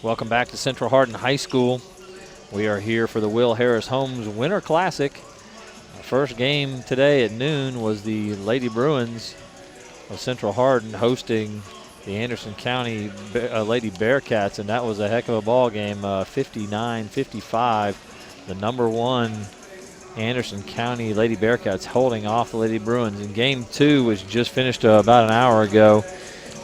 Welcome back to Central Hardin High School. We are here for the Will Harris Homes Winter Classic. Our first game today at noon was the Lady Bruins of Central Hardin hosting the Anderson County Lady Bearcats, and that was a heck of a ball game, 59-55. The number one Anderson County Lady Bearcats holding off the Lady Bruins. And game two was just finished about an hour ago.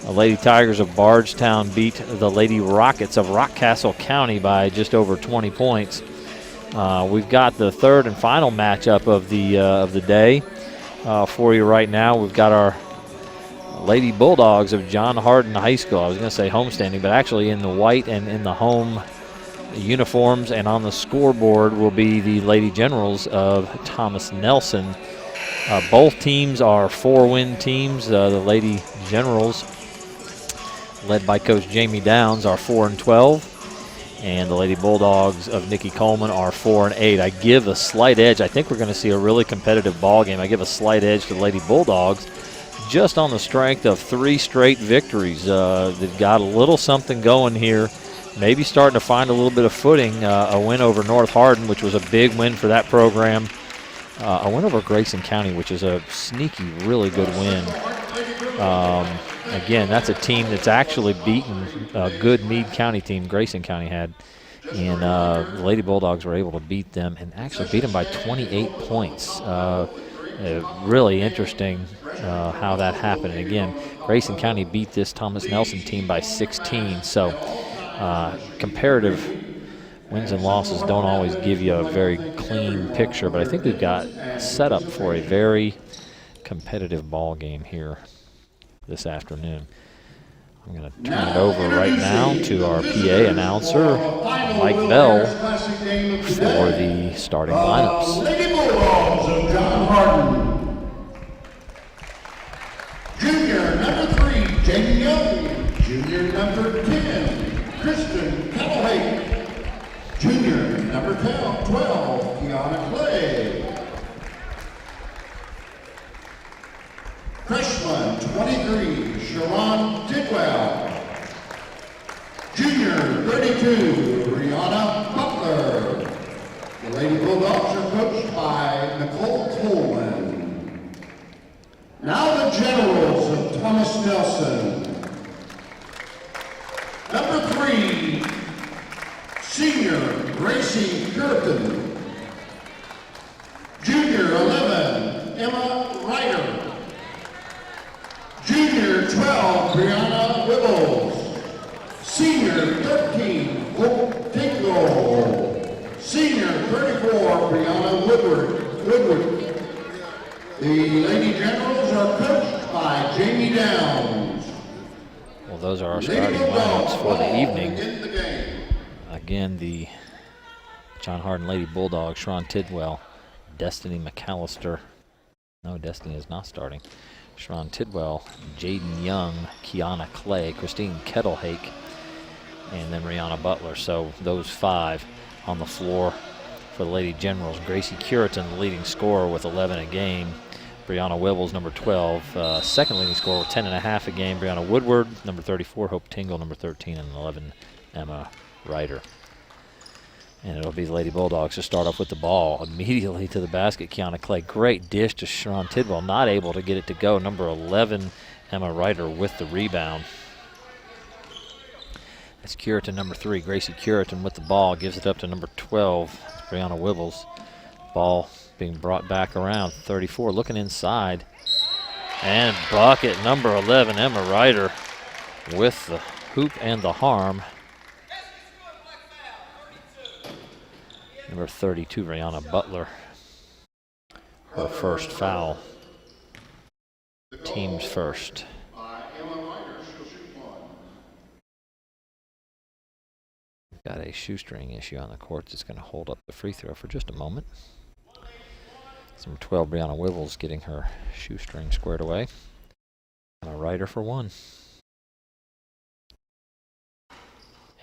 The Lady Tigers of Bardstown beat the Lady Rockets of Rockcastle County by just over 20 points. We've got the third and final matchup of the day for you right now. We've got our Lady Bulldogs of John Hardin High School. I was going to say homestanding, but actually in the white and in the home uniforms, and on the scoreboard will be the Lady Generals of Thomas Nelson. Both teams are 4-win teams. The Lady Generals, led by Coach Jamie Downs, are 4-12, and the Lady Bulldogs of Nikki Coleman are 4-8. I give a slight edge. I think we're going to see a really competitive ball game. I give a slight edge to the Lady Bulldogs, just on the strength of 3 straight victories. They've got a little something going here, maybe starting to find a little bit of footing. A win over North Hardin, which was a big win for that program. A win over Grayson County, which is a sneaky, really good win. Again, that's a team that's actually beaten a good Meade County team, Grayson County had. And the Lady Bulldogs were able to beat them and actually beat them by 28 points. Really interesting how that happened. And again, Grayson County beat this Thomas Nelson team by 16. So comparative wins and losses don't always give you a very clean picture, but I think we've got set up for a very competitive ball game here this afternoon. I'm going to turn it over right now to our PA announcer, Mike Bell, for the starting lineups. Lady Bulldogs of John Hardin. Junior number 3, Jamie Young. Junior number 10, Kristen Kettlehake. Junior number 12, Kiana Clay. Freshman 23, Sharon Tidwell. Junior 32, Brianna Butler. The Lady Bulldogs are coached by Nicole Coleman. Now the Generals of Thomas Nelson. Number 3, Senior Gracie Curtin. Junior 11, Emma Ryder. Junior 12, Brianna Wibbles. Senior 13, Hope Tingle. Senior 34, Brianna Woodward. The Lady Generals are coached by Jamie Downs. Well, those are our starting lineups for the evening. Again, the John Hardin Lady Bulldogs, Sharon Tidwell, Destiny McAllister. No, Destiny is not starting. Sharon Tidwell, Jaden Young, Kiana Clay, Christine Kettlehake, and then Rihanna Butler. So those 5 on the floor for the Lady Generals. Gracie Curitan, the leading scorer with 11 a game. Brianna Wibbles, number 12, second leading scorer with 10.5 a game. Brianna Woodward, number 34, Hope Tingle, number 13, and 11, Emma Ryder. And it'll be the Lady Bulldogs to start off with the ball. Immediately to the basket, Kiana Clay. Great dish to Sharon Tidwell, not able to get it to go. Number 11, Emma Ryder with the rebound. That's Curitan, number 3. Gracie Curitan with the ball, gives it up to number 12. It's Brianna Wibbles. Ball being brought back around. 34 looking inside. And bucket, number 11, Emma Ryder with the hoop and the harm. Number 32, Rihanna Butler, her first foul. Team's first. We've got a shoestring issue on the court that's going to hold up the free throw for just a moment. It's number 12, Brianna Wibbles, getting her shoestring squared away. And a Ryder for 1.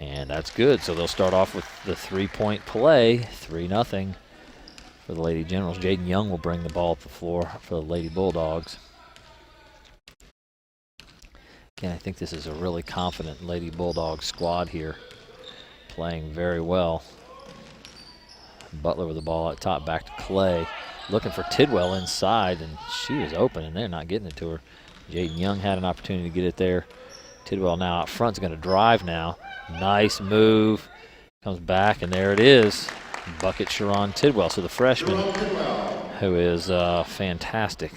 And that's good. So they'll start off with the 3-point play, 3-0 for the Lady Generals. Jaden Young will bring the ball up the floor for the Lady Bulldogs. Again, I think this is a really confident Lady Bulldogs squad here. playing very well. Butler with the ball at top, back to Clay. Looking for Tidwell inside, and she was open, and they're not getting it to her. Jaden Young had an opportunity to get it there. Tidwell now out front is going to drive now. Nice move. Comes back, and there it is. Bucket Sharon Tidwell. So the freshman, who is fantastic.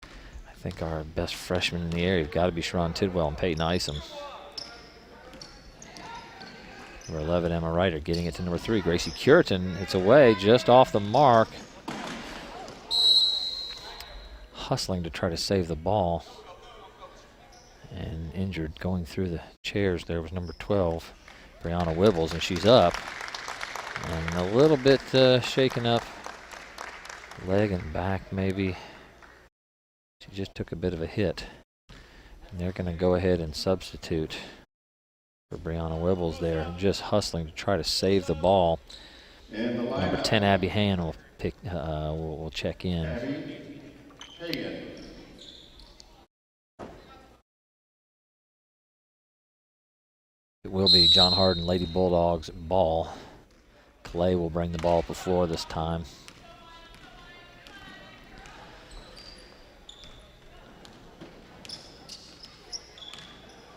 I think our best freshman in the area has got to be Sharon Tidwell and Peyton Isom. Number 11, Emma Ryder, getting it to number 3, Gracie Curitan. It's away, just off the mark. Hustling to try to save the ball. And injured, going through the chairs there was number 12, Brianna Wibbles, and she's up. And a little bit shaken up. Leg and back maybe. She just took a bit of a hit. And they're going to go ahead and substitute for Brianna Wibbles there, just hustling to try to save the ball. Number 10, Abby Hagan will pick. Will check in. It will be John Hardin Lady Bulldogs ball. Clay will bring the ball up the floor this time.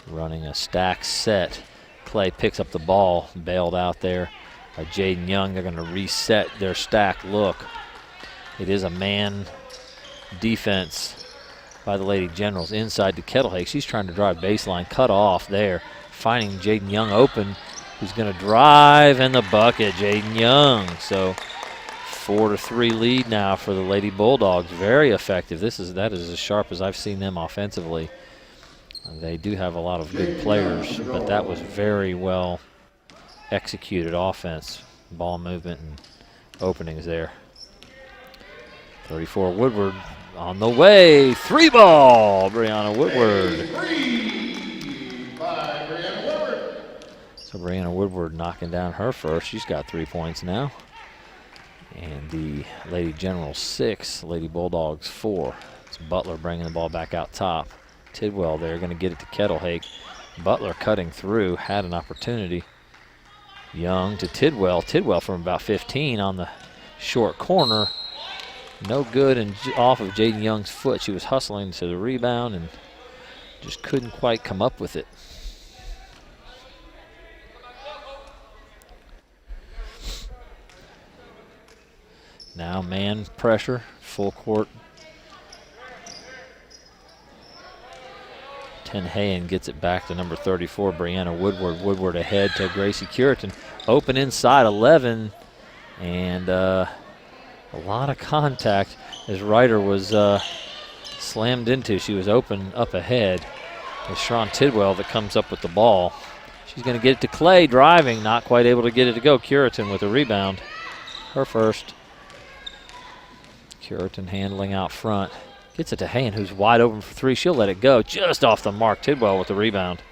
Running a stack set. Clay picks up the ball, bailed out there by Jaden Young. They're going to reset their stack look. It is a man defense by the Lady Generals inside to Kettlehake. She's trying to drive baseline, cut off there, finding Jaden Young open, who's going to drive, and the bucket, Jaden Young. So 4-3 lead now for the Lady Bulldogs. Very effective. That is as sharp as I've seen them offensively. They do have a lot of good players, but that was very well executed offense, ball movement and openings there. 34 Woodward on the way, 3 ball, Brianna Woodward. So Brianna Woodward knocking down her first. She's got 3 points now. And the Lady Generals 6, Lady Bulldogs 4. It's Butler bringing the ball back out top. Tidwell there, going to get it to Kettlehake. Butler cutting through, had an opportunity. Young to Tidwell. Tidwell from about 15 on the short corner. No good, and off of Jaden Young's foot. She was hustling to the rebound and just couldn't quite come up with it. Now man pressure, full court. Hayen gets it back to number 34, Brianna Woodward. Woodward ahead to Gracie Curitan. Open inside 11, and a lot of contact as Ryder was slammed into. She was open up ahead. It's Sharon Tidwell that comes up with the ball. She's going to get it to Clay, driving, not quite able to get it to go. Curitan with a rebound, her first. Curitan handling out front. Gets it to Hayen, who's wide open for 3. She'll let it go just off the mark. Tidwell with the rebound.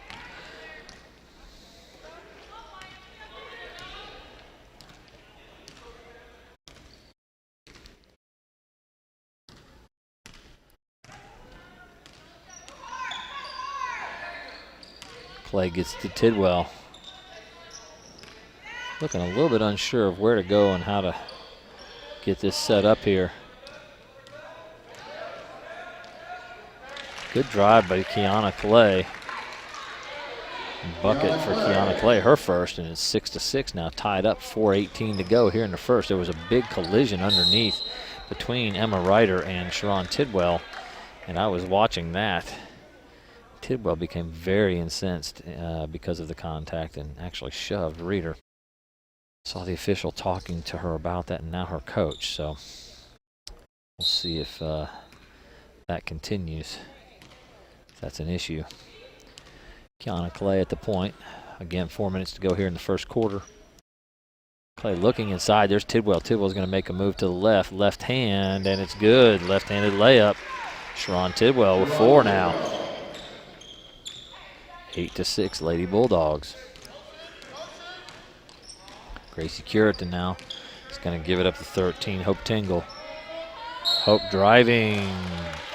Clay gets to Tidwell. Looking a little bit unsure of where to go and how to get this set up here. Good drive by Kiana Clay. Bucket for Kiana Clay, her first, and it's 6-6 now, tied up, 4:18 to go here in the first. There was a big collision underneath between Emma Ryder and Sharon Tidwell, and I was watching that. Tidwell became very incensed because of the contact and actually shoved Reeder. Saw the official talking to her about that, and now her coach, so we'll see if that continues. That's an issue. Kiana Clay at the point. Again, 4 minutes to go here in the first quarter. Clay looking inside. There's Tidwell. Tidwell's going to make a move to the left. Left hand, and it's good. Left-handed layup. Sharon Tidwell with 4 now. 8-6, Lady Bulldogs. Gracie Curitan now is going to give it up to 13. Hope Tingle. Hope driving.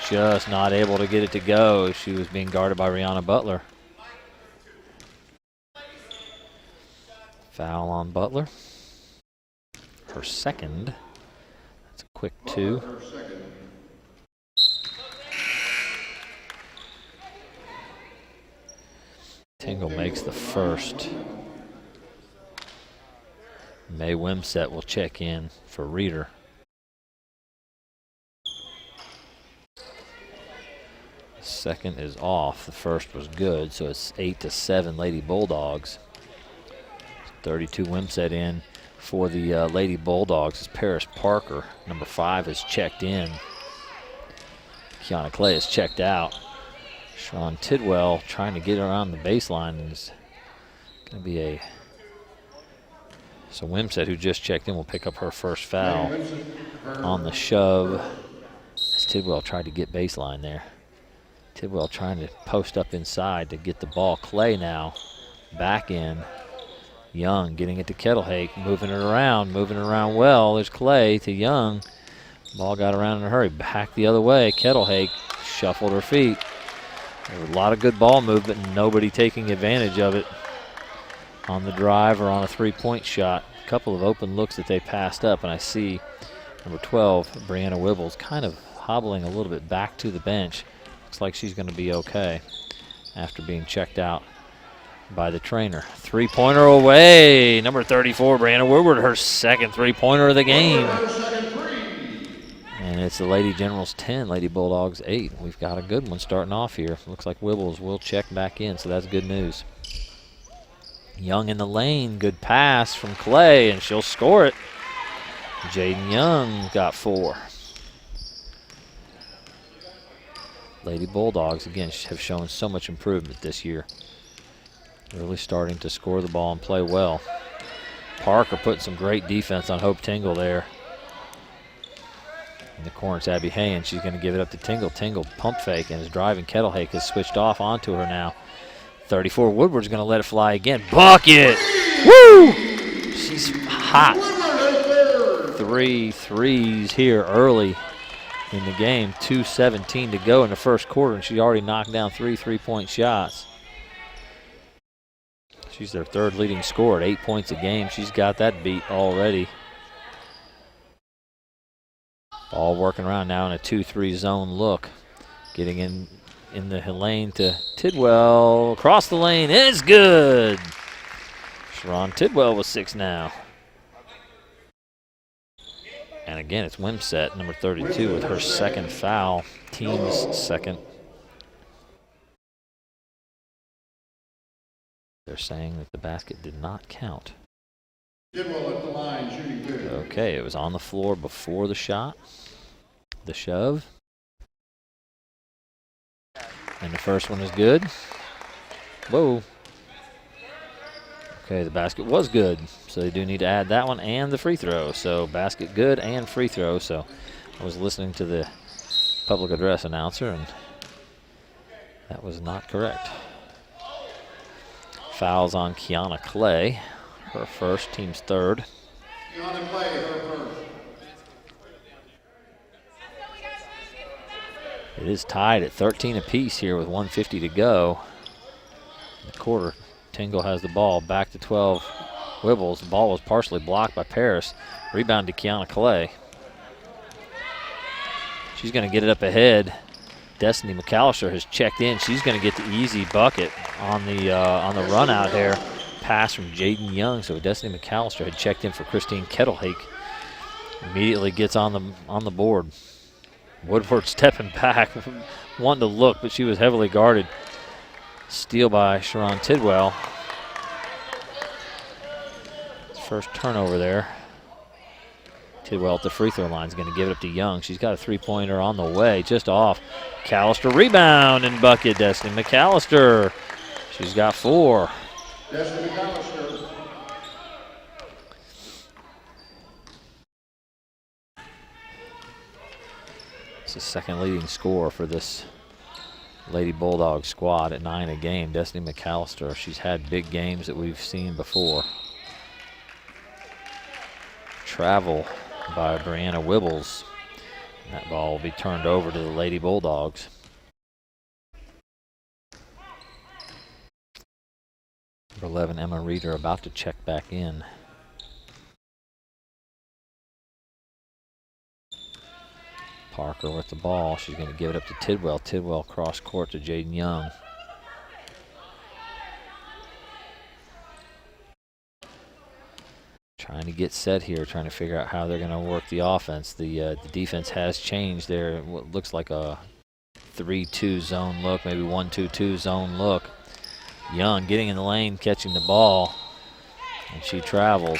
Just not able to get it to go. She was being guarded by Rihanna Butler. Foul on Butler. Her second. That's a quick 2. Tingle makes the first. May Wimsett will check in for Reeder. Second is off. The first was good, so it's 8-7 Lady Bulldogs. 32 Wimsett in for the Lady Bulldogs is Paris Parker. Number 5 is checked in. Kiana Clay is checked out. Sean Tidwell trying to get around the baseline, and is going to be a... So Wimsett, who just checked in, will pick up her first foul on the shove as Tidwell tried to get baseline there. Tidwell trying to post up inside to get the ball. Clay now back in. Young getting it to Kettlehake, moving it around well. There's Clay to Young. Ball got around in a hurry. Back the other way. Kettlehake shuffled her feet. There was a lot of good ball movement and nobody taking advantage of it on the drive or on a three-point shot. A couple of open looks that they passed up, and I see number 12, Brianna Wibbles, kind of hobbling a little bit back to the bench. Looks like she's going to be okay after being checked out by the trainer. Three-pointer away. Number 34, Brianna Woodward, her second three-pointer of the game. And it's the Lady Generals 10, Lady Bulldogs 8. We've got a good one starting off here. Looks like Wibbles will check back in, so that's good news. Young in the lane, good pass from Clay, and she'll score it. Jaden Young got 4. Lady Bulldogs, again, have shown so much improvement this year. Really starting to score the ball and play well. Parker putting some great defense on Hope Tingle there. In the corner, it's Abby Hay, and she's going to give it up to Tingle. Tingle pump fake and is driving. Kettlehake has switched off onto her now. 34, Woodward's going to let it fly again. Bucket! Woo! She's hot. 3 threes here early in the game. 2:17 to go in the first quarter, and she already knocked down 3 three-point shots. She's their third leading scorer at 8 points a game. She's got that beat already. Ball working around now in a 2-3 zone look. Getting in the lane to Tidwell. Across the lane, it's good. Sharon Tidwell with 6 now. And again, it's Wimsett, number 32, with her second foul, team's second. They're saying that the basket did not count. Tidwell at the line, shooting good. Okay, it was on the floor before the shot, the shove. And the first one is good. Whoa. Okay, the basket was good, so they do need to add that one and the free throw. So basket good and free throw. So I was listening to the public address announcer, and that was not correct. Fouls on Kiana Clay, her first, team's third. Kiana Clay, her first. It is tied at 13 apiece here with 1:50 to go. In the quarter, Tingle has the ball, back to 12, Wibbles. The ball was partially blocked by Paris. Rebound to Kiana Clay. She's going to get it up ahead. Destiny McAllister has checked in. She's going to get the easy bucket on the run out here. Pass from Jaden Young. So Destiny McAllister had checked in for Christine Kettlehake. Immediately gets on the board. Woodward stepping back, wanting to look, but she was heavily guarded. Steal by Sharon Tidwell. First turnover there. Tidwell at the free throw line is going to give it up to Young. She's got a three-pointer on the way, just off. McAllister rebound and bucket. Destiny McAllister. She's got 4. Destiny McAllister. It's the second leading scorer for this Lady Bulldog squad at 9 a game. Destiny McAllister. She's had big games that we've seen before. Travel by Brianna Wibbles. And that ball will be turned over to the Lady Bulldogs. Number 11, Emma Reeder, about to check back in. Parker with the ball. She's going to give it up to Tidwell. Tidwell cross court to Jaden Young. Trying to get set here, trying to figure out how they're going to work the offense. The defense has changed there. What looks like a 3-2 zone look, maybe 1-2-2 zone look. Young getting in the lane, catching the ball, and she travels.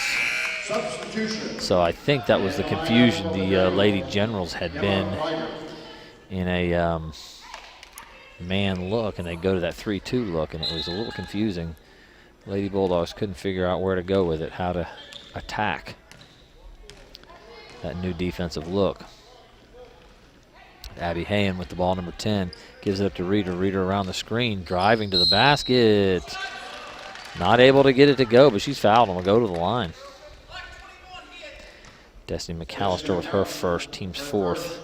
So I think that was the confusion. The Lady Generals had been in a man look, and they go to that 3-2 look, and it was a little confusing. Lady Bulldogs couldn't figure out where to go with it, how to attack that new defensive look. Abby Hayen with the ball, number 10, gives it up to Reeder. Reeder around the screen, driving to the basket. Not able to get it to go, but she's fouled and will go to the line. Destiny McAllister with her first, team's fourth.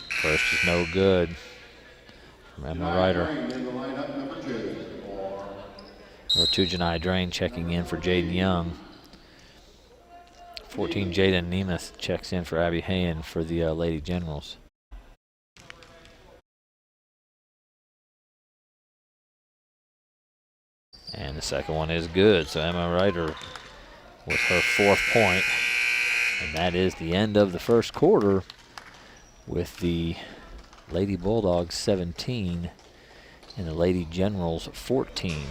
First is no good from Emma Ryder. Number 2, Janiyah Drain checking in for Jaden Young. 14, Jaden Nemeth checks in for Abby Hayen for the Lady Generals. And the second one is good, so Emma Ryder with her 4th point. And that is the end of the first quarter with the Lady Bulldogs 17 and the Lady Generals 14.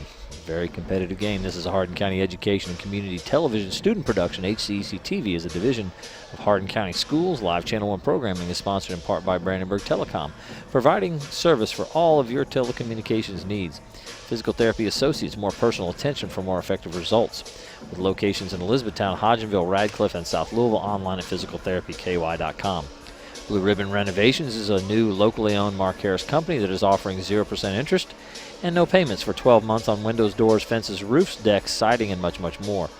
Very competitive game. This is a Hardin County Education and Community Television student production. HCEC-TV is a division of Hardin County Schools. Live Channel 1 programming is sponsored in part by Brandenburg Telecom, providing service for all of your telecommunications needs. Physical Therapy Associates, more personal attention for more effective results. With locations in Elizabethtown, Hodgenville, Radcliffe, and South Louisville, online at physicaltherapyky.com. Blue Ribbon Renovations is a new locally owned Mark Harris company that is offering 0% interest and no payments for 12 months on windows, doors, fences, roofs, decks, siding, and much, much more.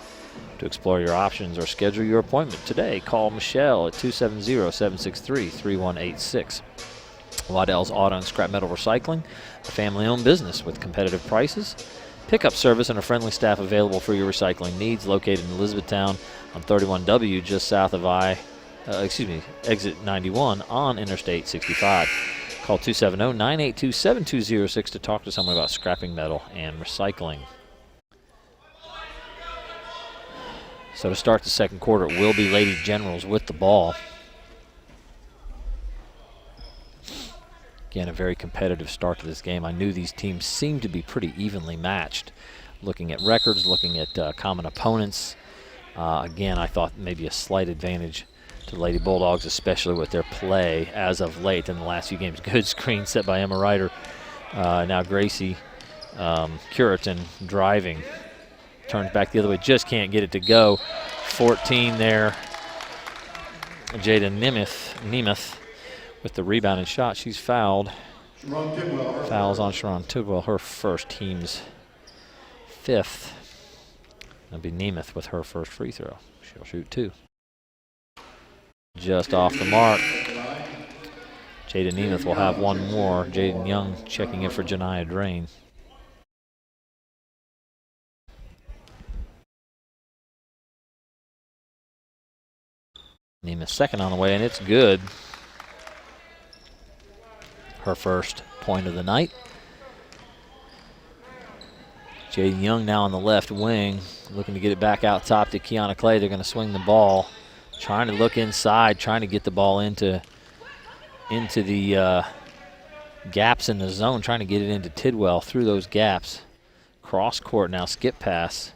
To explore your options or schedule your appointment today, call Michelle at 270-763-3186. Waddell's Auto and Scrap Metal Recycling, a family-owned business with competitive prices, pickup service, and a friendly staff available for your recycling needs, located in Elizabethtown on 31W, just south of exit 91 on Interstate 65. Call 270-982-7206 to talk to someone about scrapping metal and recycling. So to start the second quarter, it will be Lady Generals with the ball. Again, a very competitive start to this game. I knew these teams seemed to be pretty evenly matched. Looking at records, looking at common opponents. Again, I thought maybe a slight advantage to the Lady Bulldogs, especially with their play as of late in the last few games. Good screen set by Emma Ryder. Now Gracie Curitan driving. Turns back the other way, just can't get it to go. 14 there. Jada Nemeth with the rebound and shot. She's fouled. Fouls on Sharon Tidwell, her first, team's 5th. That'll be Nemeth with her first free throw. She'll shoot 2. Just off the mark. Jaden Nemeth will have one more. Jaden Young checking in for Janiyah Drain. Nemeth second on the way, and it's good. Her first point of the night. Jaden Young now on the left wing, looking to get it back out top to Kiana Clay. They're going to swing the ball. Trying to look inside, trying to get the ball into the gaps in the zone, trying to get it into Tidwell through those gaps. Cross court now, skip pass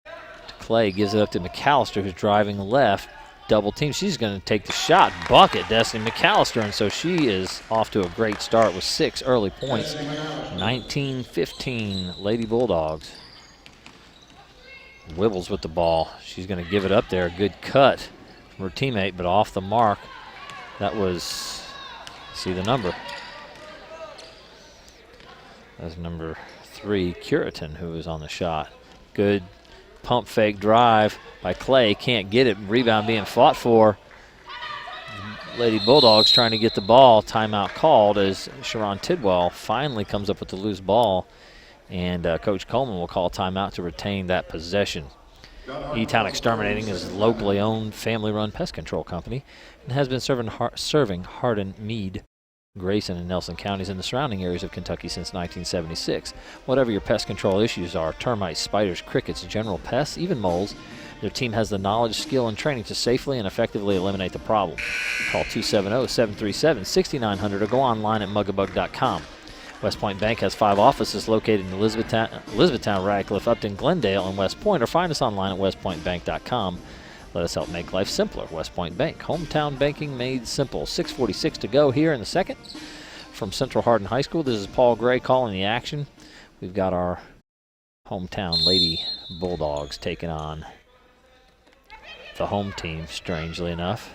to Clay, gives it up to McAllister, who's driving left. Double team, she's going to take the shot, bucket, Destiny McAllister, and so she is off to a great start with 6 early points. 19-15, Lady Bulldogs. Wibbles with the ball. She's going to give it up there. Good cut from her teammate, but off the mark. That was, see the number. That's number 3, Curitan, who was on the shot. Good pump fake drive by Clay. Can't get it. Rebound being fought for. Lady Bulldogs trying to get the ball. Timeout called as Sharon Tidwell finally comes up with the loose ball. And Coach Coleman will call timeout to retain that possession. E-Town Exterminating is a locally owned, family-run pest control company and has been serving Hardin, Meade, Grayson, and Nelson counties and the surrounding areas of Kentucky since 1976. Whatever your pest control issues are, termites, spiders, crickets, general pests, even moles, their team has the knowledge, skill, and training to safely and effectively eliminate the problem. Call 270-737-6900 or go online at mugabug.com. West Point Bank has 5 offices located in Elizabethtown, Radcliffe, Upton, Glendale, and West Point, or find us online at westpointbank.com. Let us help make life simpler. West Point Bank, hometown banking made simple. 6:46 to go here in the second. From Central Hardin High School, this is Paul Gray calling the action. We've got our hometown Lady Bulldogs taking on the home team, strangely enough.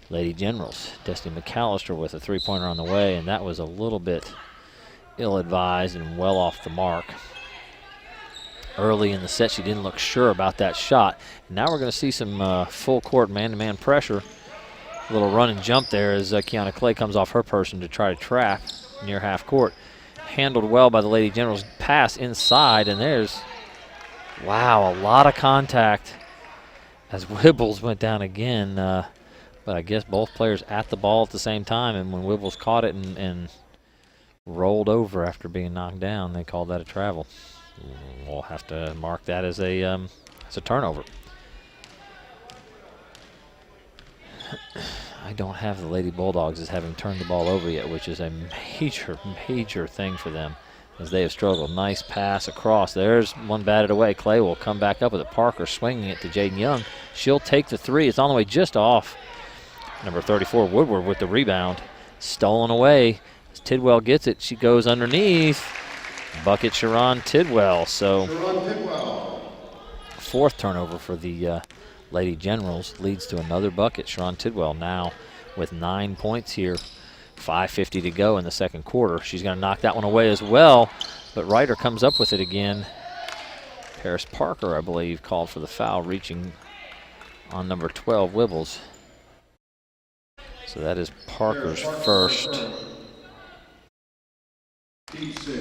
Lady Generals. Destiny McAllister with a three-pointer on the way, and that was a little bit ill-advised and well off the mark. Early in the set, she didn't look sure about that shot. Now we're going to see some full-court man-to-man pressure. A little run and jump there as Kiana Clay comes off her person to try to trap near half court. Handled well by the Lady Generals. Pass inside, and there's, wow, a lot of contact as Wibbles went down again. But I guess both players at the ball at the same time, and when Wibbles caught it and rolled over after being knocked down, they called that a travel. We'll have to mark that as a turnover. I don't have the Lady Bulldogs as having turned the ball over yet, which is a major thing for them as they have struggled. Nice pass across. There's one batted away. Clay will come back up with it. Parker swinging it to Jaden Young. She'll take the three. It's on the way just off. Number 34, Woodward with the rebound. Stolen away. As Tidwell gets it, she goes underneath. Bucket Sharon Tidwell. So fourth turnover for the Lady Generals leads to another bucket. Sharon Tidwell now with 9 points here. 5:50 to go in the second quarter. She's going to knock that one away as well, but Ryder comes up with it again. Paris Parker, I believe, called for the foul, reaching on number 12, Wibbles. So that is Parker's first.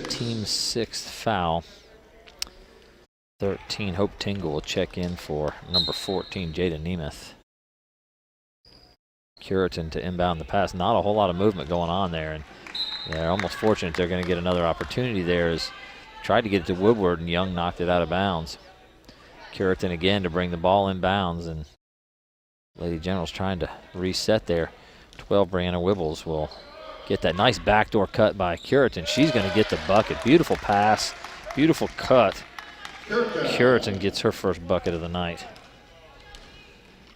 Team sixth foul. 13, Hope Tingle will check in for number 14, Jada Nemeth. Curitan to inbound the pass. Not a whole lot of movement going on there, and they're almost fortunate they're going to get another opportunity there as tried to get it to Woodward, and Young knocked it out of bounds. Curitan again to bring the ball in bounds, and Lady Generals trying to reset there. 12, Brianna Wibbles will get that nice backdoor cut by Curitan. She's going to get the bucket. Beautiful pass, beautiful cut. Curitan gets her first bucket of the night.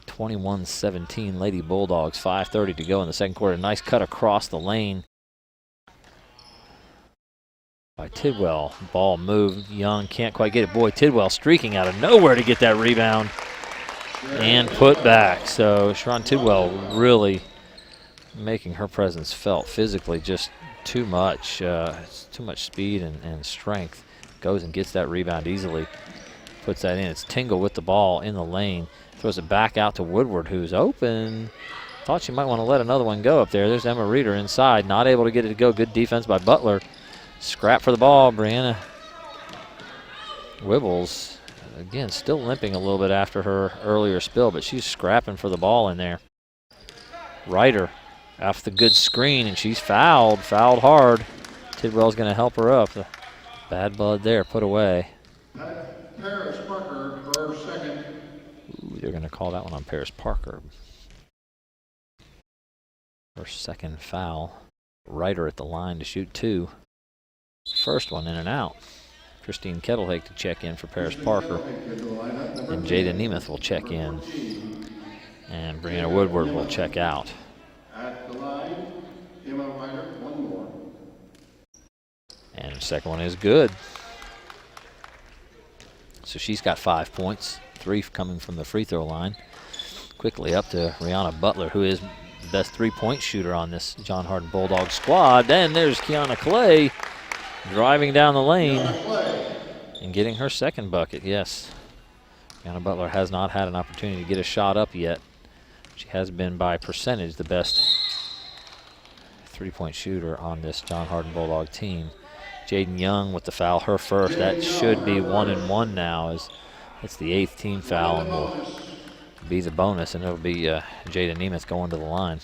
21-17, Lady Bulldogs, 5:30 to go in the second quarter. Nice cut across the lane by Tidwell. Ball moved. Young can't quite get it. Boy, Tidwell streaking out of nowhere to get that rebound and put back. So Sharon Tidwell really making her presence felt physically, just too much. Too much speed and strength. Goes and gets that rebound easily. Puts that in. It's Tingle with the ball in the lane. Throws it back out to Woodward, who's open. Thought she might want to let another one go up there. There's Emma Reeder inside. Not able to get it to go. Good defense by Butler. Scrap for the ball. Brianna Wibbles, again, still limping a little bit after her earlier spill, but she's scrapping for the ball in there. Ryder off the good screen, and she's fouled hard. Tidwell's going to help her up. The bad blood there, put away. Paris Parker, her second. Ooh, they're going to call that one on Paris Parker. Her second foul. Ryder at the line to shoot two. First one in and out. Christine Kettlehake to check in for Paris Parker. And Jada Nemeth will check in. And Brianna Woodward will check out. At the line, Emma Ryder, one more. And the second one is good. So she's got 5 points, 3 coming from the free throw line. Quickly up to Rihanna Butler, who is the best three-point shooter on this John Hardin Bulldog squad. Then there's Kiana Clay driving down the lane and getting her second bucket, yes. Brianna Butler has not had an opportunity to get a shot up yet. She has been by percentage the best three-point shooter on this John Hardin Bulldog team. Jaden Young with the foul, her first. That should be 1-1 now, as it's the 8th team foul and will be the bonus, and it'll be Jada Nemeth going to the line.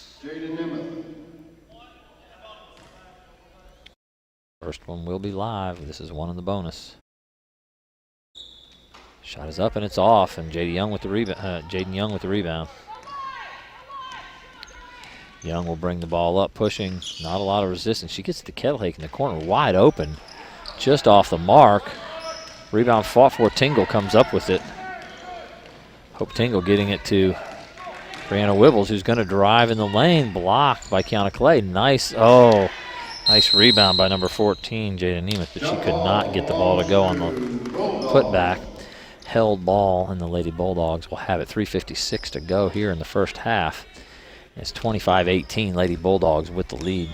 First one will be live. This is one in the bonus. Shot is up and it's off, and Jaden Young with the rebound. Young will bring the ball up, pushing. Not a lot of resistance. She gets to Kettlehake in the corner, wide open, just off the mark. Rebound fought for. Tingle comes up with it. Hope Tingle getting it to Brianna Wibbles, who's going to drive in the lane. Blocked by Kiana Clay. Nice rebound by number 14, Jada Nemeth, but she could not get the ball to go on the putback. Held ball, and the Lady Bulldogs will have it. 3:56 to go here in the first half. It's 25-18, Lady Bulldogs with the lead.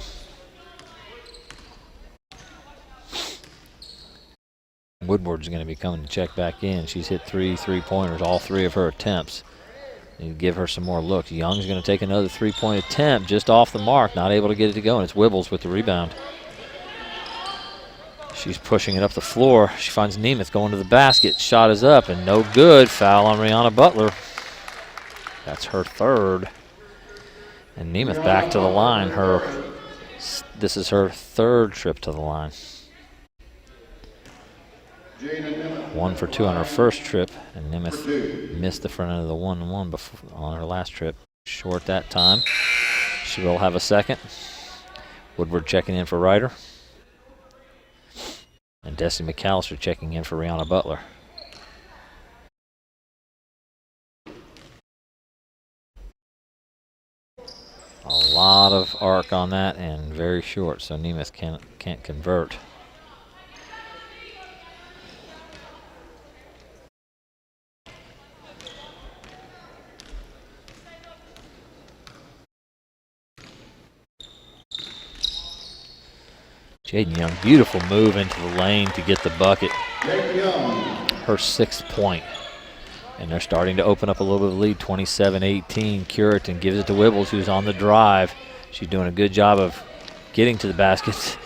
Woodward's going to be coming to check back in. She's hit 3 3-pointers, all 3 of her attempts. You give her some more looks. Young's going to take another 3-point attempt just off the mark, not able to get it to go, and it's Wibbles with the rebound. She's pushing it up the floor. She finds Nemeth going to the basket. Shot is up and no good. Foul on Rihanna Butler. That's her third. And Nemeth back to the line. This is her third trip to the line. 1 for 2 on her first trip, and Nemeth missed the front end of the 1-1 on her last trip. Short that time. She will have a second. Woodward checking in for Ryder. And Destiny McAllister checking in for Rihanna Butler. A lot of arc on that and very short, so Nemeth can't convert. Jaden Young, beautiful move into the lane to get the bucket. Her 6th point. And they're starting to open up a little bit of lead, 27-18. Curitan gives it to Wibbles, who's on the drive. She's doing a good job of getting to the basket.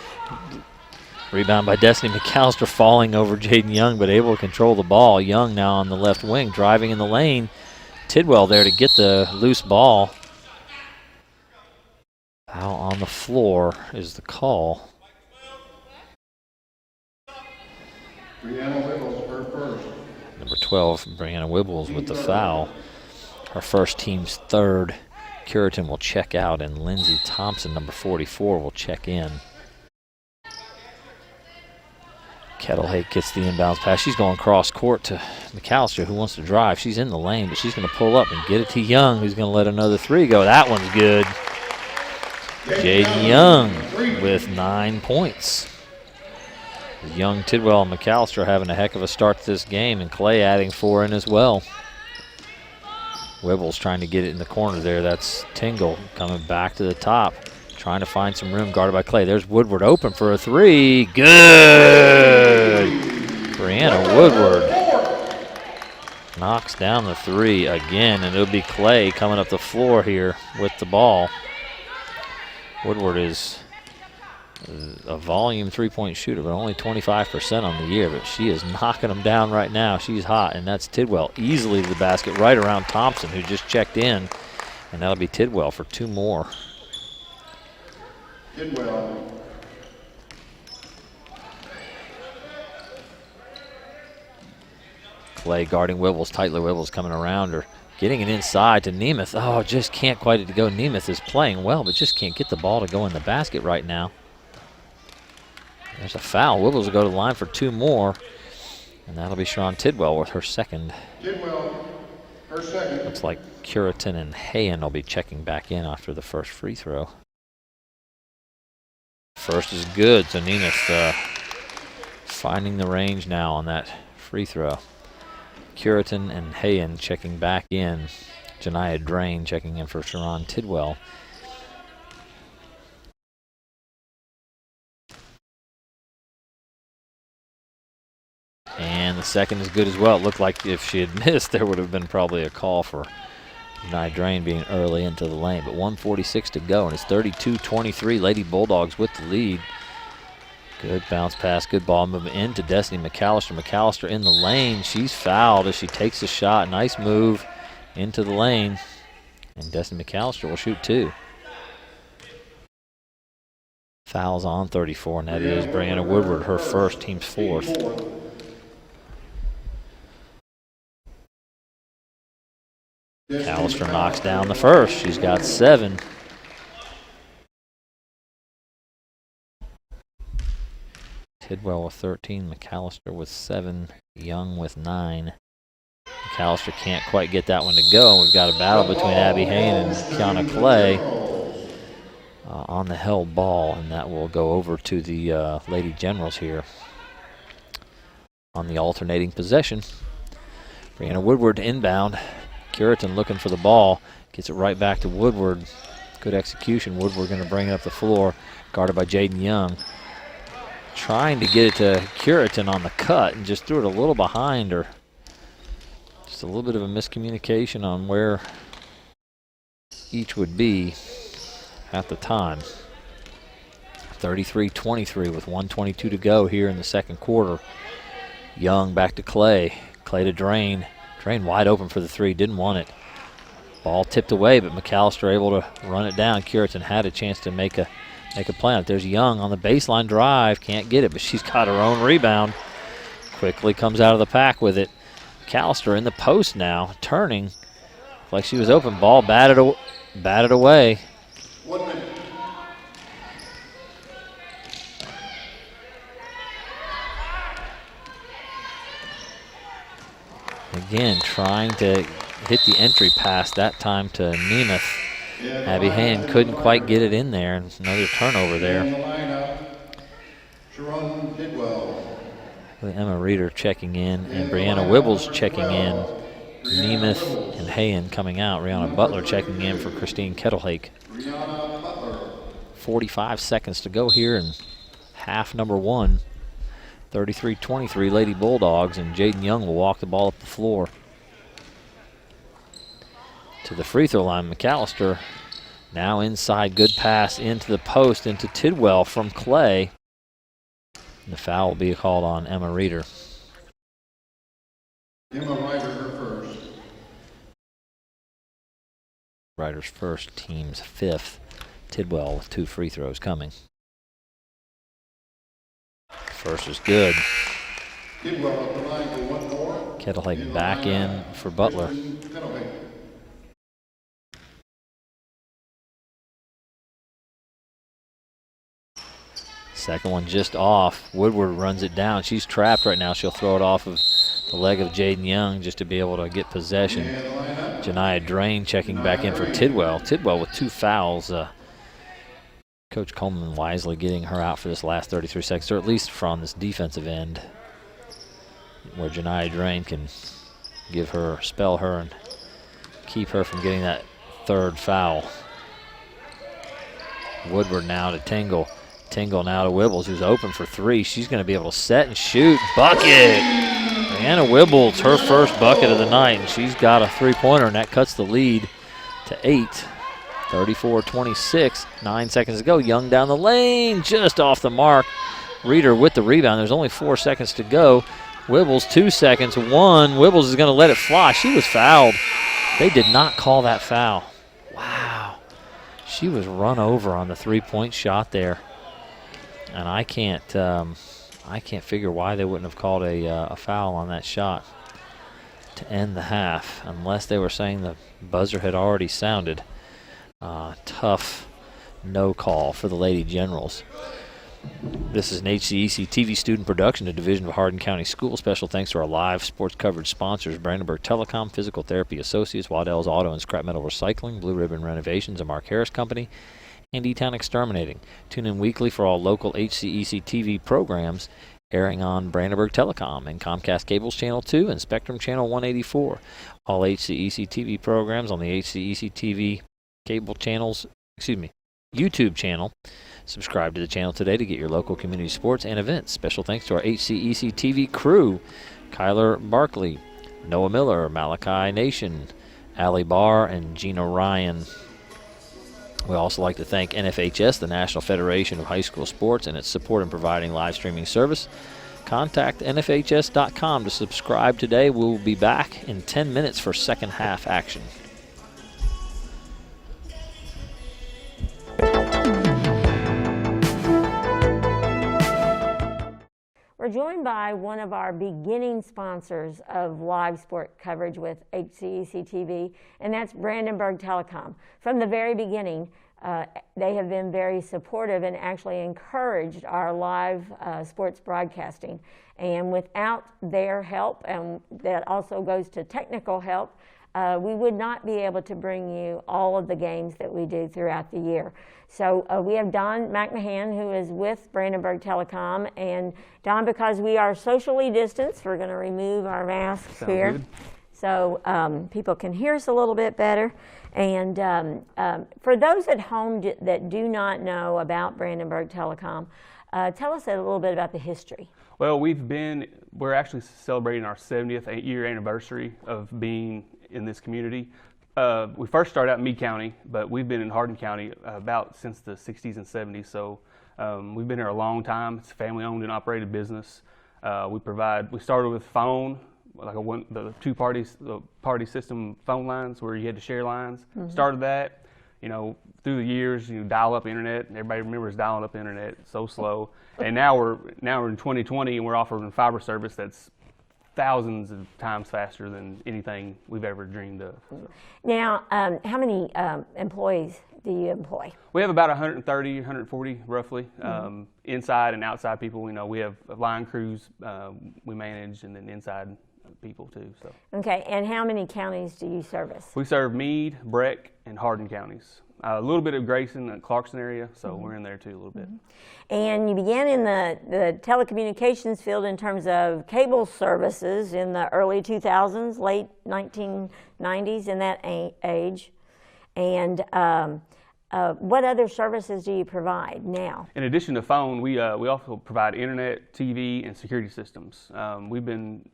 Rebound by Destiny McAllister, falling over Jaden Young, but able to control the ball. Young now on the left wing, driving in the lane. Tidwell there to get the loose ball. Foul on the floor is the call. Brianna Wibbles, her first. Number 12, Brianna Wibbles with the foul. Her first, team's third. Curitan will check out, and Lindsey Thompson, number 44, will check in. Kettlehake gets the inbounds pass. She's going cross court to McAllister, who wants to drive. She's in the lane, but she's going to pull up and get it to Young, who's going to let another 3 go. That one's good. Jaden Young with 9 points. Young, Tidwell, and McAllister having a heck of a start to this game, and Clay adding 4 in as well. Wibbles trying to get it in the corner there. That's Tingle coming back to the top, trying to find some room, guarded by Clay. There's Woodward open for a 3. Good! Brianna Woodward knocks down the 3 again, and it'll be Clay coming up the floor here with the ball. Woodward is a volume 3-point shooter, but only 25% on the year, but she is knocking them down right now. She's hot, and that's Tidwell easily to the basket right around Thompson, who just checked in, and that'll be Tidwell for 2 more. Tidwell. Clay guarding Wibbles, tightly. Wibbles coming around her, getting it inside to Nemeth. Oh, just can't quite get it to go. Nemeth is playing well, but just can't get the ball to go in the basket right now. There's a foul. Wibbles will go to the line for 2 more, and that'll be Sharon Tidwell with her second. Tidwell, her second. Looks like Curitan and Hayen will be checking back in after the first free throw. First is good, so Nemeth finding the range now on that free throw. Curitan and Hayen checking back in. Janiah Drain checking in for Sharon Tidwell. And And the second is good as well. It looked like if she had missed, there would have been probably a call for Janiyah Drain being early into the lane. But 1:46 to go, and it's 32-23. Lady Bulldogs with the lead. Good bounce pass, good ball movement into Destiny McAllister. McAllister in the lane. She's fouled as she takes the shot. Nice move into the lane. And Destiny McAllister will shoot 2. Fouls on 34, and that is Brianna Woodward, her first, team's 4th. McAllister knocks down the first. She's got 7. Tidwell with 13, McAllister with 7, Young with 9. McAllister can't quite get that one to go. We've got a battle between Abby Hain and Kiana Clay on the held ball, and that will go over to the Lady Generals here on the alternating possession. Brianna Woodward inbound. Curitan looking for the ball. Gets it right back to Woodward. Good execution. Woodward going to bring it up the floor, guarded by Jaden Young. Trying to get it to Curitan on the cut and just threw it a little behind her. Just a little bit of a miscommunication on where each would be at the time. 33-23 with 1:22 to go here in the second quarter. Young back to Clay. Clay to Drain. Drain wide open for the 3, didn't want it. Ball tipped away, but McAllister able to run it down. Curitan had a chance to make a play on it. There's Young on the baseline drive. Can't get it, but she's got her own rebound. Quickly comes out of the pack with it. McAllister in the post now, turning like she was open. Ball batted away. 1 minute. Again, trying to hit the entry pass that time to Nemeth. Abby Hain couldn't quite get it in there. Another turnover there. Emma Reeder checking in, and Brianna Wibbles checking in. Nemeth and Hayen coming out. Rihanna Butler checking in for Christine Kettlehake. 45 seconds to go here in half number 1. 33-23 Lady Bulldogs, and Jaden Young will walk the ball up the floor. To the free throw line, McAllister now inside, good pass into the post, into Tidwell from Clay. And the foul will be called on Emma Reeder. Emma Ryder, her first. Ryder's first, team's 5th. Tidwell with 2 free throws coming. First is good. Tidwell up the line for 1 more. Kettlehake back in for Butler. Second one just off. Woodward runs it down. She's trapped right now. She'll throw it off of the leg of Jaden Young just to be able to get possession. Janiyah Drain checking back in for Tidwell. Tidwell with 2 fouls. Coach Coleman wisely getting her out for this last 33 seconds, or at least from this defensive end, where Janiyah Drain can spell her and keep her from getting that 3rd foul. Woodward now to Tingle. Tingle now to Wibbles, who's open for 3. She's going to be able to set and shoot. Bucket! Brianna Wibbles, her first bucket of the night, and she's got a 3-pointer, and that cuts the lead to 8. 34-26, 9 seconds to go. Young down the lane, just off the mark. Reeder with the rebound. There's only 4 seconds to go. Wibbles 2 seconds, 1. Wibbles is going to let it fly. She was fouled. They did not call that foul. Wow. She was run over on the 3-point shot there. And I can't figure why they wouldn't have called a foul on that shot to end the half, unless they were saying the buzzer had already sounded. Tough no call for the Lady Generals. This is an HCEC-TV student production, a division of Hardin County Schools. Special thanks to our live sports coverage sponsors, Brandenburg Telecom, Physical Therapy Associates, Waddell's Auto and Scrap Metal Recycling, Blue Ribbon Renovations, and Mark Harris Company, and E-Town Exterminating. Tune in weekly for all local HCEC-TV programs airing on Brandenburg Telecom and Comcast Cables Channel 2 and Spectrum Channel 184. All HCEC-TV programs on the HCEC-TV cable channels, YouTube channel. Subscribe to the channel today to get your local community sports and events. Special thanks to our HCEC-TV crew. Kyler Barkley, Noah Miller, Malachi Nation, Allie Barr, and Gina Ryan. We also like to thank NFHS, the National Federation of High School Sports, and its support in providing live streaming service. Contact nfhs.com to subscribe today. We will be back in 10 minutes for second half action. We're joined by one of our beginning sponsors of live sport coverage with HCEC-TV, and that's Brandenburg Telecom. From the very beginning, they have been very supportive and actually encouraged our live sports broadcasting. And without their help, and that also goes to technical help, we would not be able to bring you all of the games that we do throughout the year. So we have Don McMahon, who is with Brandenburg Telecom. And Don, because we are socially distanced, we're going to remove our masks here. Good. So people can hear us a little bit better. And for those at home that do not know about Brandenburg Telecom, tell us a little bit about the history. Well, we're actually celebrating our 70th year anniversary of being in this community. We first started out in Meade County, but we've been in Hardin County about since the 60s and 70s. So we've been here a long time. It's a family-owned and operated business. We started with phone, like the party system phone lines where you had to share lines. Mm-hmm. Started that, through the years, dial-up internet. Everybody remembers dial-up internet, so slow. And now we're in 2020 and we're offering fiber service that's thousands of times faster than anything we've ever dreamed of. So. Now, how many employees do you employ? We have about 130, 140 roughly, mm-hmm. Inside and outside people. We have line crews we manage, and then inside people too. So. Okay, and how many counties do you service? We serve Meade, Breck, and Hardin counties. A little bit of Grayson and Clarkson area, so mm-hmm. we're in there too a little bit. Mm-hmm. And you began in the telecommunications field in terms of cable services in the early 2000s, late 1990s, in that age. And what other services do you provide now? In addition to phone, we also provide internet, TV, and security systems. We've been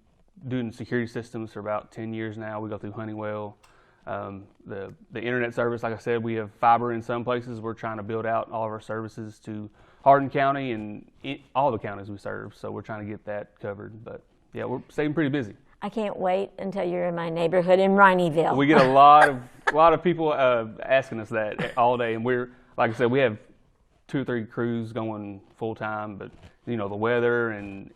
doing security systems for about 10 years now. We go through Honeywell. The internet service, like I said, we have fiber in some places. We're trying to build out all of our services to Hardin County and all the counties we serve. So we're trying to get that covered. But yeah, we're staying pretty busy. I can't wait until you're in my neighborhood in Rineyville. We get a lot of people asking us that all day, and we're, like I said, we have 2 or 3 crews going full time. But the weather and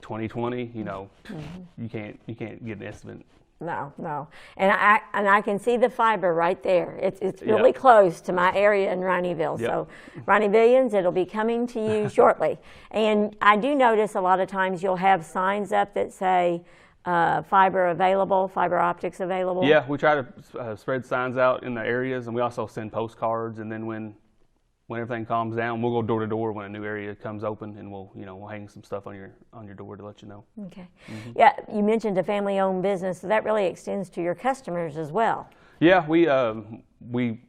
2020, mm-hmm. you can't get an estimate. No, and I can see the fiber right there. It's really close to my area in Rineyville. Yep. So, Rineyvillians, it'll be coming to you shortly. And I do notice a lot of times you'll have signs up that say fiber available, fiber optics available. Yeah, we try to spread signs out in the areas, and we also send postcards. And then when everything calms down, we'll go door to door when a new area comes open, and we'll hang some stuff on your door to let you know. Okay. Mm-hmm. Yeah, you mentioned a family-owned business, so that really extends to your customers as well. Yeah, we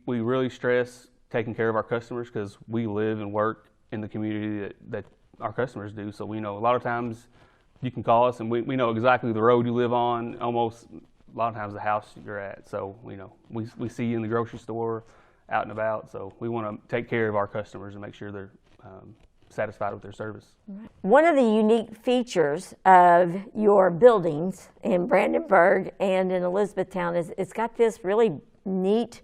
really stress taking care of our customers because we live and work in the community that our customers do. So we know a lot of times you can call us, and we know exactly the road you live on, almost a lot of times the house you're at. So we see you in the grocery store, out and about, so we want to take care of our customers and make sure they're satisfied with their service. One of the unique features of your buildings in Brandenburg and in Elizabethtown is it's got this really neat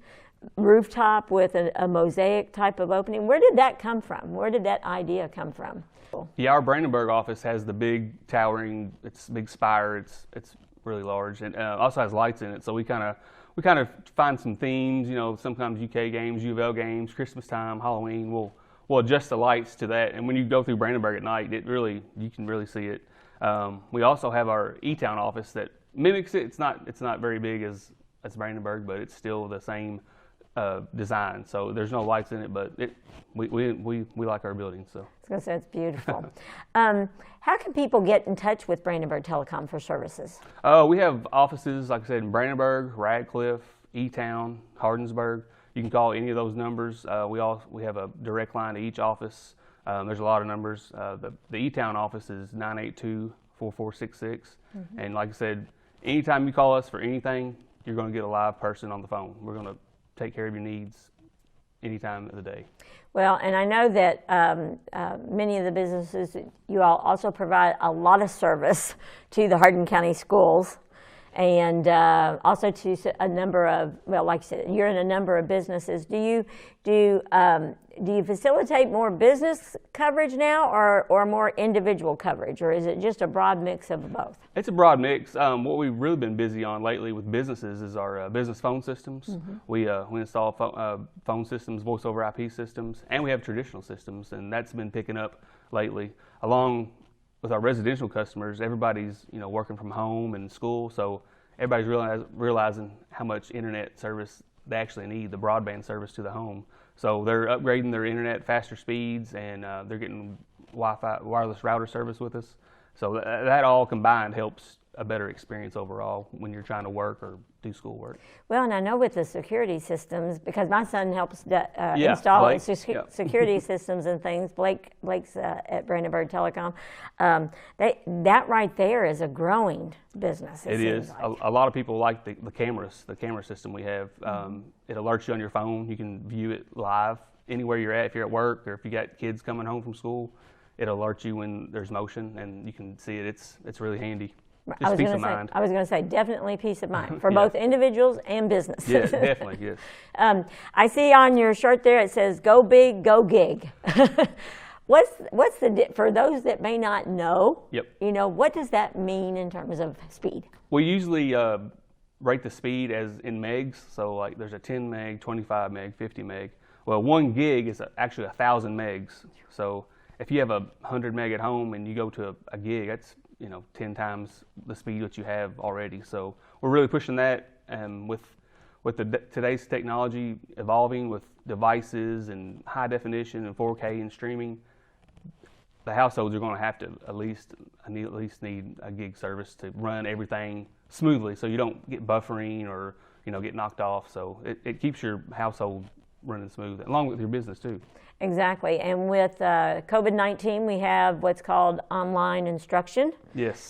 rooftop with a mosaic type of opening. Where did that come from? Where did that idea come from? Yeah, our Brandenburg office has the big towering, it's big spire, it's really large, and also has lights in it, so we kind of find some themes, sometimes UK games, U of L games, Christmas time, Halloween, we'll adjust the lights to that. And when you go through Brandenburg at night, you can really see it. We also have our E-Town office that mimics it. It's not very big as Brandenburg, but it's still the same design. So there's no lights in it, but we like our building. So. I was going to say, it's beautiful. How can people get in touch with Brandenburg Telecom for services? We have offices, like I said, in Brandenburg, Radcliffe, E-Town, Hardinsburg. You can call any of those numbers. We have a direct line to each office. There's a lot of numbers. The E-Town office is 4466. And like I said, anytime you call us for anything, you're going to get a live person on the phone. We're going to take care of your needs any time of the day. Well, and I know that many of the businesses, you all also provide a lot of service to the Hardin County schools, and also to a number of, well, like I said, you're in a number of businesses. Do you facilitate more business coverage now, or more individual coverage, or is it just a broad mix of both? It's a broad mix. What we've really been busy on lately with businesses is our business phone systems. We install phone systems, voice over IP systems, and we have traditional systems, and that's been picking up lately. Along with our residential customers, everybody's working from home and school, so everybody's realizing how much internet service they actually need, the broadband service to the home. So they're upgrading their internet faster speeds, and they're getting Wi-Fi wireless router service with us. So that all combined helps a better experience overall when you're trying to work or do schoolwork. Well, and I know with the security systems, because my son helps install security systems and things. Blake's at Brandenburg Telecom. That right there is a growing business. It is. Like. A lot of people like the cameras, the camera system we have. It alerts you on your phone. You can view it live anywhere you're at. If you're at work or if you got kids coming home from school, it alerts you when there's motion, and you can see it. It's really handy. Just peace of mind. I was going to say, definitely peace of mind for both individuals and business. Yes, definitely, yes. I see on your shirt there it says, "Go big, go gig." What's for those that may not know? Yep. What does that mean in terms of speed? We usually rate the speed as in megs. So like there's a 10 meg, 25 meg, 50 meg. Well, 1 gig is actually 1,000 megs. So if you have 100 meg at home and you go to a gig, that's 10 times the speed that you have already. So we're really pushing that, with today's technology evolving with devices and high definition and 4K and streaming. The households are going to have to at least need a gig service to run everything smoothly, so you don't get buffering or get knocked off. So it keeps your household running smooth, along with your business too. Exactly, and with COVID-19, we have what's called online instruction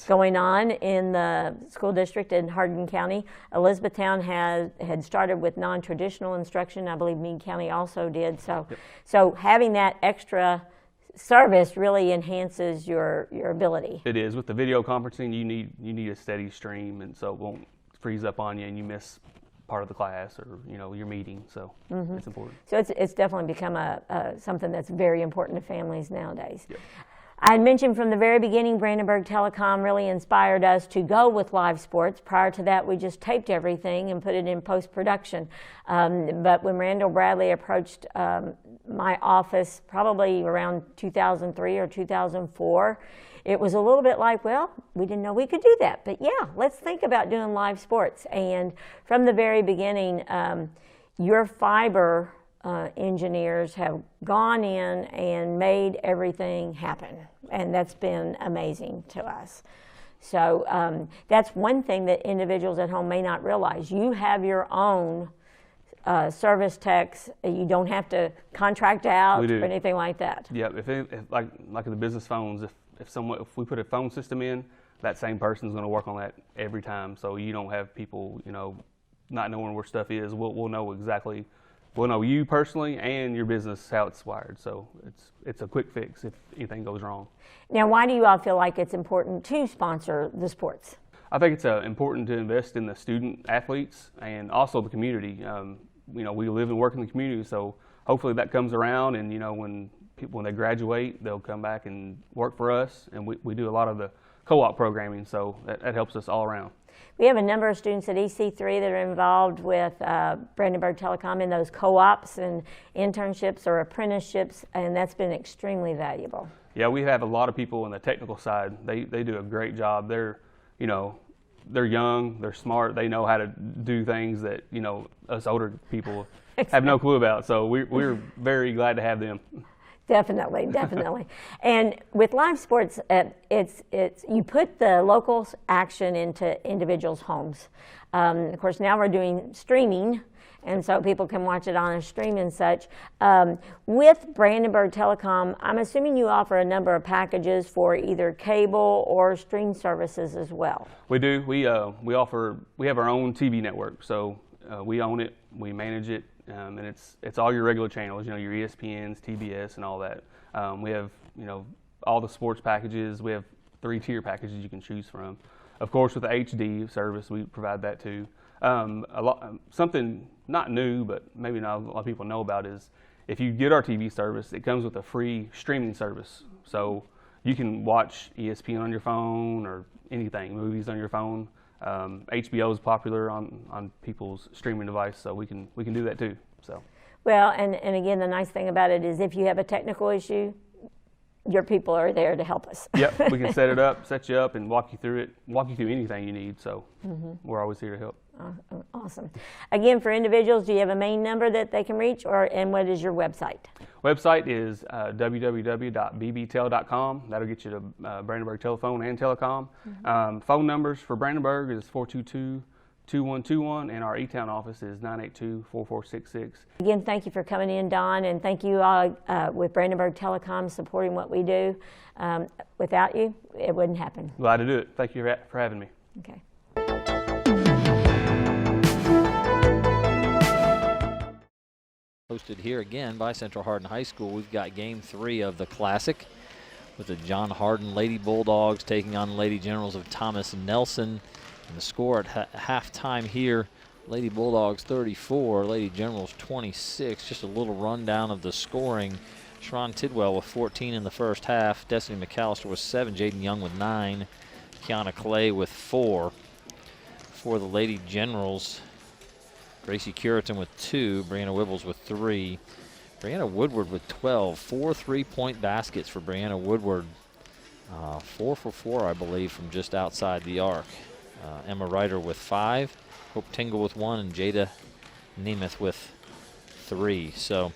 going on in the school district in Hardin County. Elizabethtown had started with non-traditional instruction. I believe Meade County also did. So having that extra service really enhances your ability. It is. With the video conferencing, you need a steady stream, and so it won't freeze up on you and you miss part of the class or your meeting, so it's important. So it's definitely become something that's very important to families nowadays. Yep. I had mentioned from the very beginning, Brandenburg Telecom really inspired us to go with live sports. Prior to that, we just taped everything and put it in post-production. But when Randall Bradley approached my office probably around 2003 or 2004, it was a little bit like, well, we didn't know we could do that, but yeah, let's think about doing live sports. And from the very beginning, your fiber engineers have gone in and made everything happen, and that's been amazing to us. So that's one thing that individuals at home may not realize. You have your own service techs. You don't have to contract out or anything like that. Yeah, if like in the business phones, if we put a phone system in, that same person's going to work on that every time. So you don't have people, not knowing where stuff is. We'll know exactly. We'll know you personally and your business how it's wired. So it's a quick fix if anything goes wrong. Now, why do you all feel like it's important to sponsor the sports? I think it's important to invest in the student athletes and also the community. We live and work in the community, so hopefully that comes around, and when they graduate, they'll come back and work for us, and we do a lot of the co-op programming, so that helps us all around. We have a number of students at EC3 that are involved with Brandenburg Telecom in those co-ops and internships or apprenticeships, and that's been extremely valuable. Yeah, we have a lot of people on the technical side. They do a great job. They're young, they're smart, they know how to do things that us older people have no clue about. So we're very glad to have them. Definitely, definitely. And with live sports, it's you put the local action into individuals' homes. Of course, now we're doing streaming, and so people can watch it on a stream and such. With Brandenburg Telecom, I'm assuming you offer a number of packages for either cable or stream services as well. We do. We have our own TV network, so we own it, we manage it, and it's all your regular channels, your ESPNs, TBS, and all that. We have all the sports packages. We have 3-tier packages you can choose from. Of course, with the HD service, we provide that too. Something not new, but maybe not a lot of people know about is if you get our TV service, it comes with a free streaming service. So you can watch ESPN on your phone or anything, movies on your phone. HBO is popular on people's streaming device, so we can do that too. So. Well, and again, the nice thing about it is if you have a technical issue, your people are there to help us. Yep, we can set you up, and walk you through anything you need. So we're always here to help. Awesome. Again, for individuals, do you have a main number that they can reach, and what is your website? Website is www.bbtel.com. That'll get you to Brandenburg Telephone and Telecom. Phone numbers for Brandenburg is 422-2121, and our E-Town office is 982-4466. Again, thank you for coming in, Don, and thank you all with Brandenburg Telecom supporting what we do. Without you, it wouldn't happen. Glad to do it. Thank you for having me. Okay. Hosted here again by Central Hardin High School. We've got Game 3 of the Classic with the John Hardin Lady Bulldogs taking on Lady Generals of Thomas Nelson. And the score at halftime here, Lady Bulldogs 34, Lady Generals 26. Just a little rundown of the scoring. Sharon Tidwell with 14 in the first half. Destiny McAllister with 7. Jaden Young with 9. Kiana Clay with 4. For the Lady Generals, Gracie Curitan with 2, Brianna Wibbles with 3, Brianna Woodward with 12, 4 3-point baskets for Brianna Woodward, 4 for 4, I believe, from just outside the arc. Emma Ryder with 5, Hope Tingle with 1, and Jada Nemeth with 3. So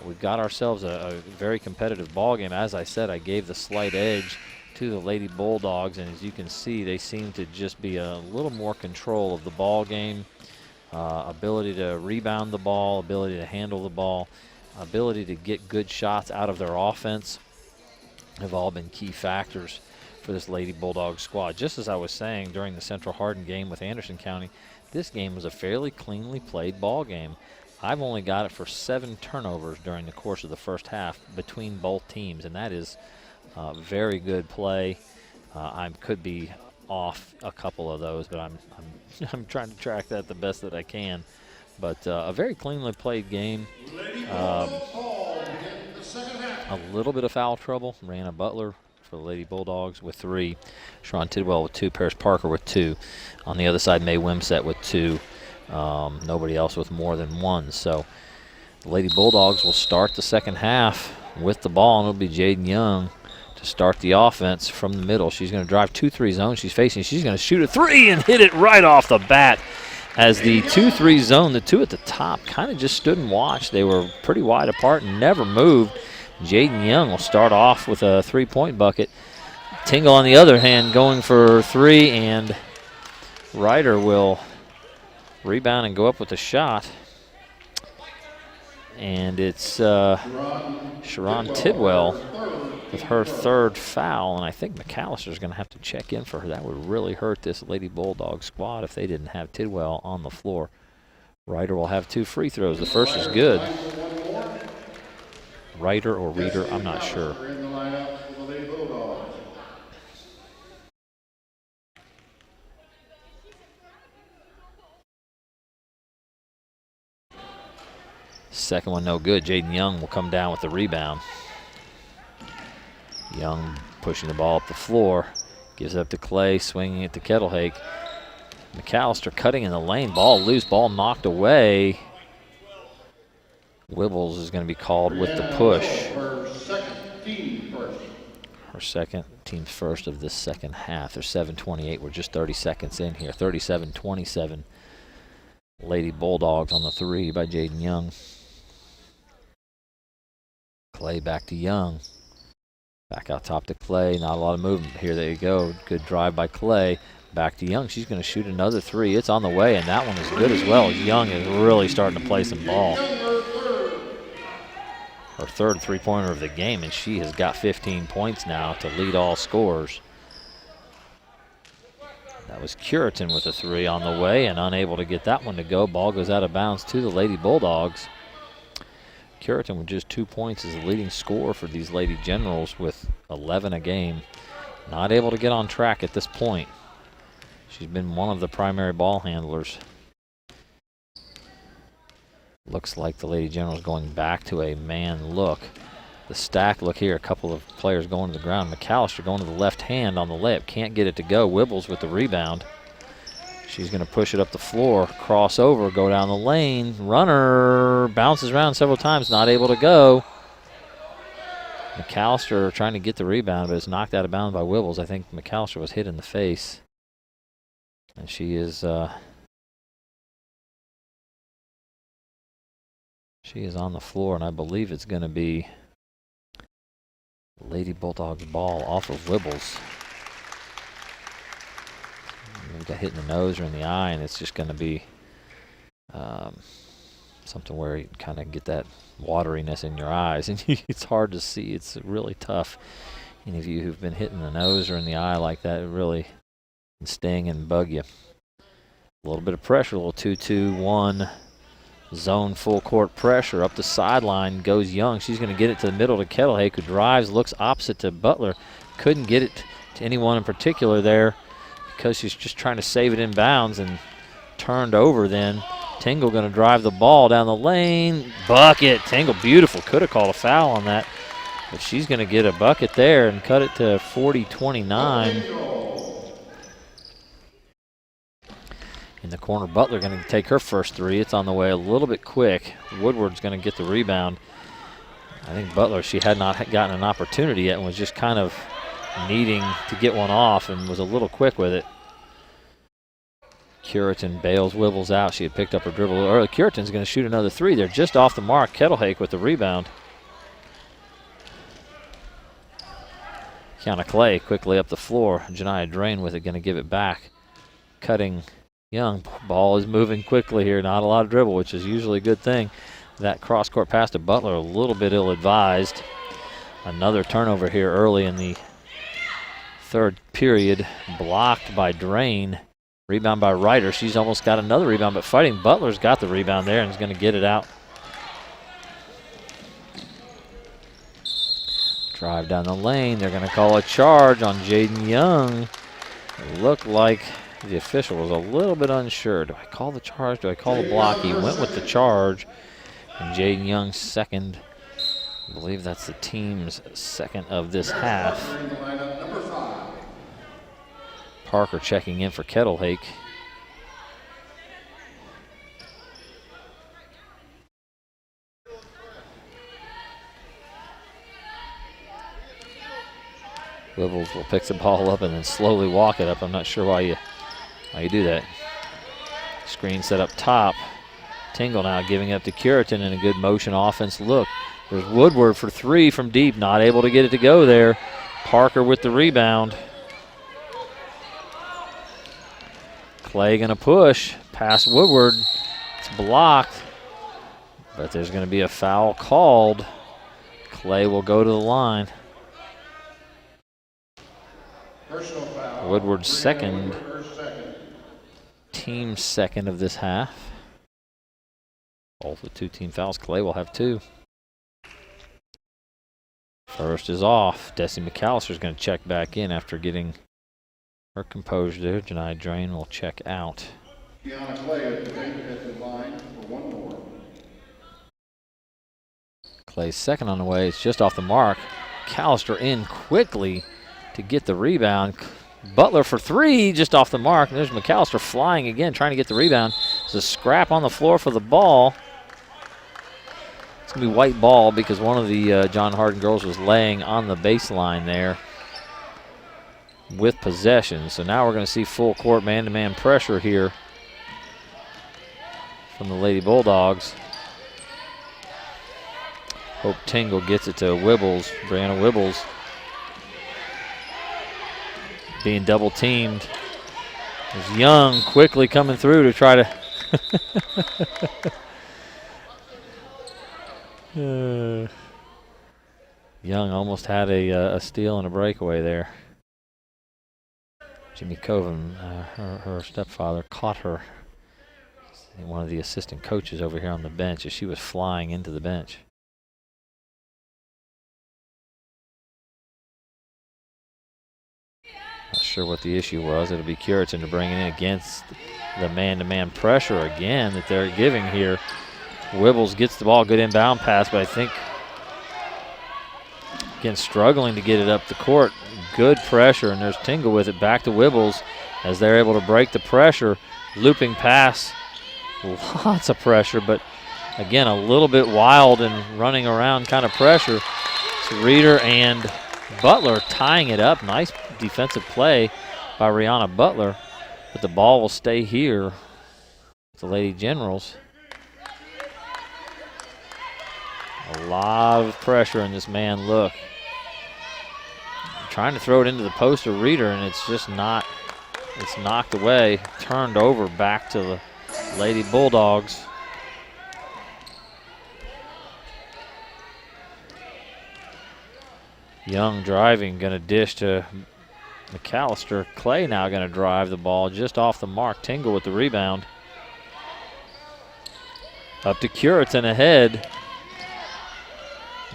we've got ourselves a very competitive ball game. As I said, I gave the slight edge to the Lady Bulldogs, and as you can see, they seem to just be a little more control of the ball game. Ability to rebound the ball, ability to handle the ball, ability to get good shots out of their offense have all been key factors for this Lady Bulldog squad. Just as I was saying during the Central Hardin game with Anderson County, this game was a fairly cleanly played ball game. I've only got it for 7 turnovers during the course of the first half between both teams, and that is very good play. I could be off a couple of those, but I'm trying to track that the best that I can. But a very cleanly played game. A little bit of foul trouble. Brianna Butler for the Lady Bulldogs with 3. Sharon Tidwell with 2. Paris Parker with 2. On the other side, May Wimsett with 2. Nobody else with more than 1. So the Lady Bulldogs will start the second half with the ball, and it'll be Jaden Young to start the offense from the middle. She's going to drive 2-3 zone. She's going to shoot a 3 and hit it right off the bat. As the 2-3 zone, the 2 at the top kind of just stood and watched. They were pretty wide apart and never moved. Jaden Young will start off with a 3-point bucket. Tingle, on the other hand, going for 3, and Ryder will rebound and go up with a shot. And it's Sharon Tidwell with her 3rd foul, and I think McAllister's going to have to check in for her. That would really hurt this Lady Bulldog squad if they didn't have Tidwell on the floor. Ryder will have 2 free throws. The first is good. Ryder or Reader, I'm not sure. Second one no good. Jaden Young will come down with the rebound. Young pushing the ball up the floor. Gives it up to Clay, swinging it to Kettlehake. McAllister cutting in the lane. Ball loose, ball knocked away. Wibbles is going to be called with the push. Her second team's first of this second half. There's 7:28. We're just 30 seconds in here. 37-27. Lady Bulldogs on the 3 by Jaden Young. Clay back to Young. Back out top to Clay. Not a lot of movement. Here they go. Good drive by Clay. Back to Young. She's going to shoot another three. It's on the way, and that one is good as well. Young is really starting to play some ball. Her third three-pointer of the game, and she has got 15 points now to lead all scorers. That was Curitan with a three on the way and unable to get that one to go. Ball goes out of bounds to the Lady Bulldogs. Curitan with just 2 points is the leading scorer for these Lady Generals with 11 a game. Not able to get on track at this point. She's been one of the primary ball handlers. Looks like the Lady Generals going back to a man look. The stack look here, a couple of players going to the ground. McAllister going to the left hand on the layup. Can't get it to go. Wibbles with the rebound. She's going to push it up the floor, cross over, go down the lane. Runner bounces around several times, not able to go. McAllister trying to get the rebound, but it's knocked out of bounds by Wibbles. I think McAllister was hit in the face. And she is on the floor, and I believe it's going to be Lady Bulldogs ball off of Wibbles. We got hit in the nose or in the eye, and it's just going to be something where you kind of get that wateriness in your eyes, and it's hard to see. It's really tough. Any of you who've been hit in the nose or in the eye like that, it really can sting and bug you. A little bit of pressure, a little 2-2-1 zone full court pressure. Up the sideline goes Young. She's going to get it to the middle to Kettlehake, who drives, looks opposite to Butler. Couldn't get it to anyone in particular there because she's just trying to save it in bounds and turned over then. Tingle going to drive the ball down the lane. Bucket. Tingle, beautiful. Could have called a foul on that, but she's going to get a bucket there and cut it to 40-29. In the corner, Butler going to take her first three. It's on the way a little bit quick. Woodward's going to get the rebound. I think Butler, she had not gotten an opportunity yet and was just kind of needing to get one off and was a little quick with it. Curitan bails Wibbles out. She had picked up her dribble a little early. Curitan's going to shoot another three. They're just off the mark. Kettlehake with the rebound. Kiana Clay quickly up the floor. Janiah Drain with it, going to give it back. Cutting Young. Ball is moving quickly here. Not a lot of dribble, which is usually a good thing. That cross-court pass to Butler, a little bit ill-advised. Another turnover here early in the third period, blocked by Drain. Rebound by Ryder. She's almost got another rebound, but fighting Butler's got the rebound there and is going to get it out. Drive down the lane. They're going to call a charge on Jaden Young. It looked like the official was a little bit unsure. Do I call the charge? Do I call the block? He went with the charge. And Jaden Young's second. I believe that's the team's second of this half. Parker checking in for Kettlehake. Wibbles will pick the ball up and then slowly walk it up. I'm not sure why you do that. Screen set up top. Tingle now giving up to Curitan in a good motion offense look. There's Woodward for three from deep, not able to get it to go there. Parker with the rebound. Clay gonna push past Woodward. It's blocked, but there's gonna be a foul called. Clay will go to the line. Woodward's second, team second of this half. Both with 2 team fouls. Clay will have 2. First is off. Desi McAllister's going to check back in after getting her composure there. Janiah Drain will check out. Kiana Clay at the line for one more. Clay's second on the way. It's just off the mark. McAllister in quickly to get the rebound. Butler for 3, just off the mark. And there's McAllister flying again, trying to get the rebound. There's a scrap on the floor for the ball. It's going to be white ball because one of the John Hardin girls was laying on the baseline there with possession. So now we're going to see full court man-to-man pressure here from the Lady Bulldogs. Hope Tingle gets it to Wibbles. Brianna Wibbles being double teamed. There's Young quickly coming through to try to. Young almost had a steal and a breakaway there. Jimmy Coven, her stepfather, caught her. One of the assistant coaches over here on the bench as she was flying into the bench. Not sure what the issue was. It'll be Curitan to bring it in against the man-to-man pressure again that they're giving here. Wibbles gets the ball, good inbound pass, but I think, again, struggling to get it up the court. Good pressure, and there's Tingle with it back to Wibbles as they're able to break the pressure. Looping pass, lots of pressure, but again, a little bit wild and running around kind of pressure. It's Reeder and Butler tying it up. Nice defensive play by Rihanna Butler, but the ball will stay here with the Lady Generals. A lot of pressure in this man look. Trying to throw it into the post of Reeder, and it's just not, it's knocked away, turned over back to the Lady Bulldogs. Young driving, going to dish to McAllister. Clay now going to drive the ball just off the mark. Tingle with the rebound. Up to Curitan ahead.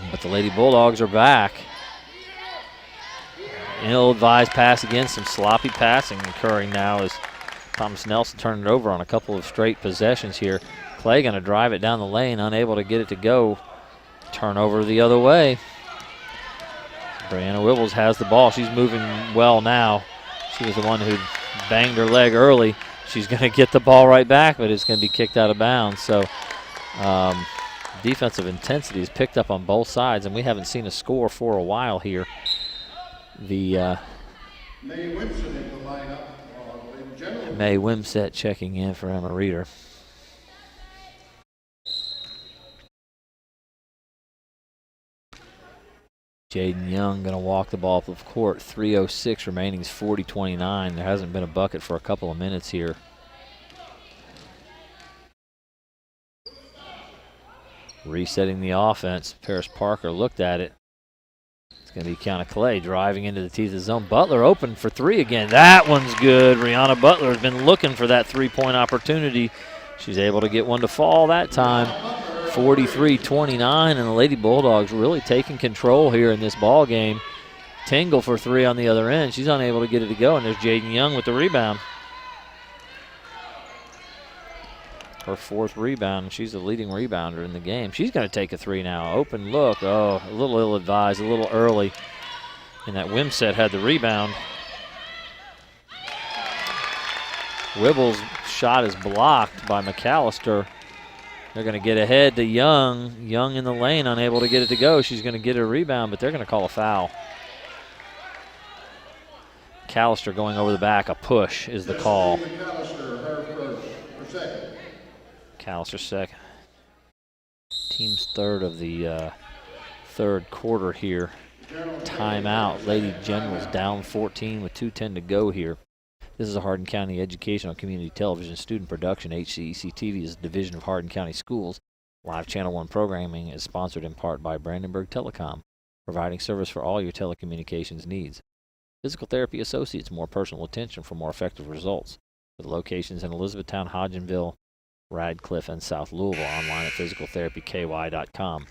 But the Lady Bulldogs are back. Ill-advised pass again, some sloppy passing occurring now as Thomas Nelson turned it over on a couple of straight possessions here. Clay going to drive it down the lane, unable to get it to go. Turnover the other way. Brianna Wibbles has the ball. She's moving well now. She was the one who banged her leg early. She's going to get the ball right back, but it's going to be kicked out of bounds. So defensive intensity is picked up on both sides, and we haven't seen a score for a while here. The May Wimsett checking in for Emma Reeder. Jaden Young going to walk the ball up the court. 3:06 remaining, is 40-29. There hasn't been a bucket for a couple of minutes here. Resetting the offense. Paris Parker looked at it. It's going to be Kiana Clay driving into the teeth of the zone. Butler open for three again. That one's good. Rihanna Butler has been looking for that three-point opportunity. She's able to get one to fall that time. 43-29, and the Lady Bulldogs really taking control here in this ball game. Tingle for three on the other end. She's unable to get it to go, and there's Jaden Young with the rebound. Her fourth rebound, and she's the leading rebounder in the game. She's going to take a three now. Open look. Oh, a little ill-advised, a little early. And that Wimsett had the rebound. Wibbles' shot is blocked by McAllister. They're going to get ahead to Young. Young in the lane, unable to get it to go. She's going to get a rebound, but they're going to call a foul. McAllister going over the back. A push is the call. McAllister second. Team's third of the third quarter here. Timeout. Lady Generals down 14 with 2:10 to go here. This is a Hardin County Educational Community Television student production. HCEC-TV is a division of Hardin County Schools. Live Channel 1 programming is sponsored in part by Brandenburg Telecom, providing service for all your telecommunications needs. Physical Therapy Associates, more personal attention for more effective results. With locations in Elizabethtown, Hodgenville, Radcliffe, and South Louisville. Online at physicaltherapyky.com.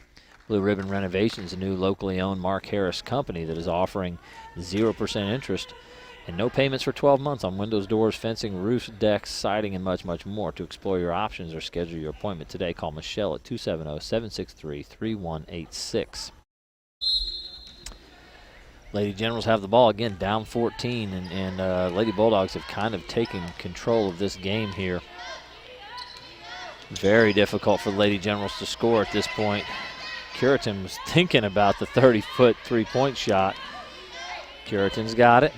Blue Ribbon Renovations, a new locally owned Mark Harris company that is offering 0% interest and no payments for 12 months on windows, doors, fencing, roofs, decks, siding, and much, much more. To explore your options or schedule your appointment today, call Michelle at 270-763-3186. Lady Generals have the ball again, down 14, and Lady Bulldogs have kind of taken control of this game here. Very difficult for the Lady Generals to score at this point. Curitan was thinking about the 30-foot three-point shot. Curitan's got it.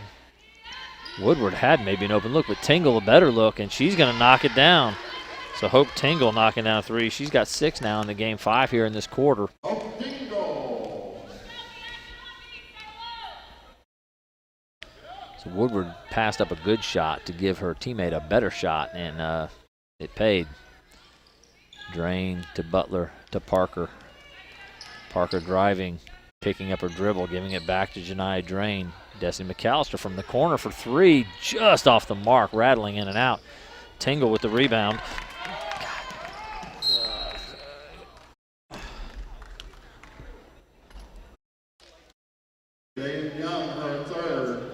Woodward had maybe an open look, but Tingle a better look, and she's going to knock it down. So Hope Tingle knocking down three. She's got 6 now in the game, 5 here in this quarter. So Woodward passed up a good shot to give her teammate a better shot, and it paid. Drain to Butler to Parker. Parker driving, picking up her dribble, giving it back to Janiyah Drain. Destiny McAllister from the corner for three, just off the mark, rattling in and out. Tingle with the rebound. Jaden Young, her third.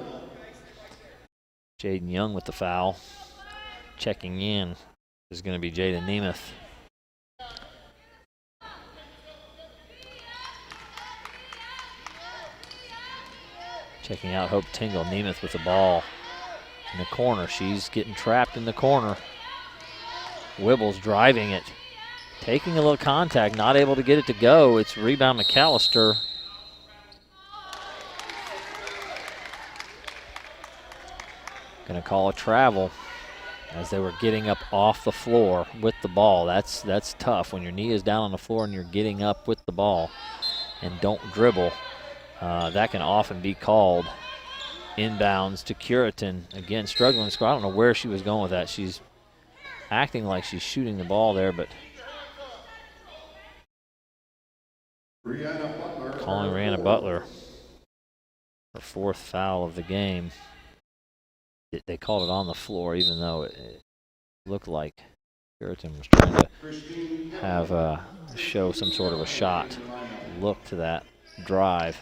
Jaden Young with the foul. Checking in is going to be Jaden Nemeth. Checking out Hope Tingle. Nemeth with the ball in the corner. She's getting trapped in the corner. Wibbles driving it. Taking a little contact, not able to get it to go. It's rebound McAllister. Going to call a travel as they were getting up off the floor with the ball. That's tough when your knee is down on the floor and you're getting up with the ball and don't dribble. That can often be called inbounds to Curitin. Again, struggling to score. I don't know where she was going with that. She's acting like she's shooting the ball there, but calling Rihanna Butler her fourth foul of the game. They called it on the floor, even though it looked like Curitin was trying to have show some sort of a shot. Look to that drive.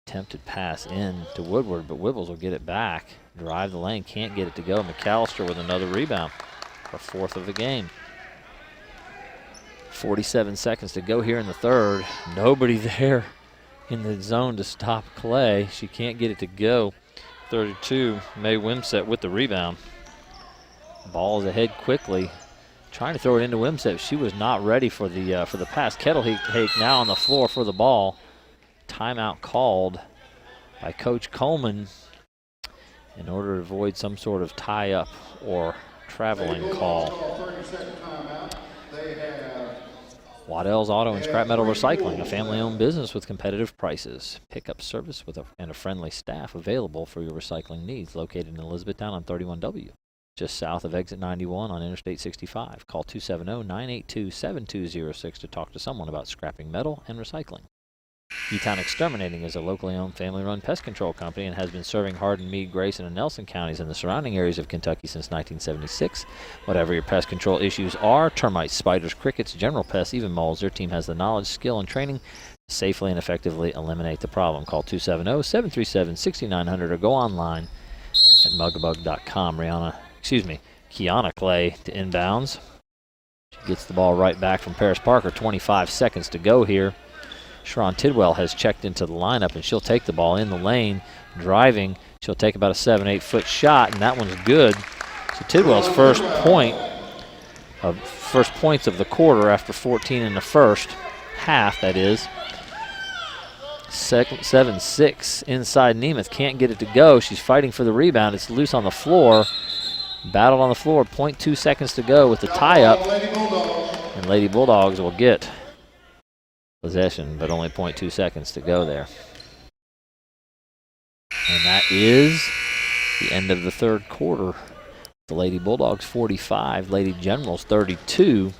Attempted pass in to Woodward, but Wibbles will get it back. Drive the lane, can't get it to go. McAllister with another rebound, her fourth of the game. 47 seconds to go here in the third. Nobody there in the zone to stop Clay. She can't get it to go. 32, May Wimsett with the rebound. Ball's ahead quickly. Trying to throw it into Wimsett. She was not ready for the pass. Kettlehake now on the floor for the ball. Timeout called by Coach Coleman in order to avoid some sort of tie-up or traveling call. Waddell's Auto and Scrap Metal Recycling, a family-owned business with competitive prices. Pickup service and a friendly staff available for your recycling needs. Located in Elizabethtown on 31W, just south of exit 91 on Interstate 65. Call 270-982-7206 to talk to someone about scrapping metal and recycling. E-Town Exterminating is a locally owned, family-run pest control company and has been serving Hardin, Meade, Grayson, and Nelson counties and the surrounding areas of Kentucky since 1976. Whatever your pest control issues are, termites, spiders, crickets, general pests, even moles, their team has the knowledge, skill, and training to safely and effectively eliminate the problem. Call 270-737-6900 or go online at mugabug.com. Kiana Clay to inbounds. She gets the ball right back from Paris Parker. 25 seconds to go here. Sharon Tidwell has checked into the lineup, and she'll take the ball in the lane, driving. She'll take about a 7-8 foot shot, and that one's good. So Tidwell's first points of the quarter after 14 in the first half, that is. 7-6 inside Nemeth. Can't get it to go. She's fighting for the rebound. It's loose on the floor. Battled on the floor. 0.2 seconds to go with the tie-up. And Lady Bulldogs will get possession, but only 0.2 seconds to go there. And that is the end of the third quarter. The Lady Bulldogs 45, Lady Generals 32.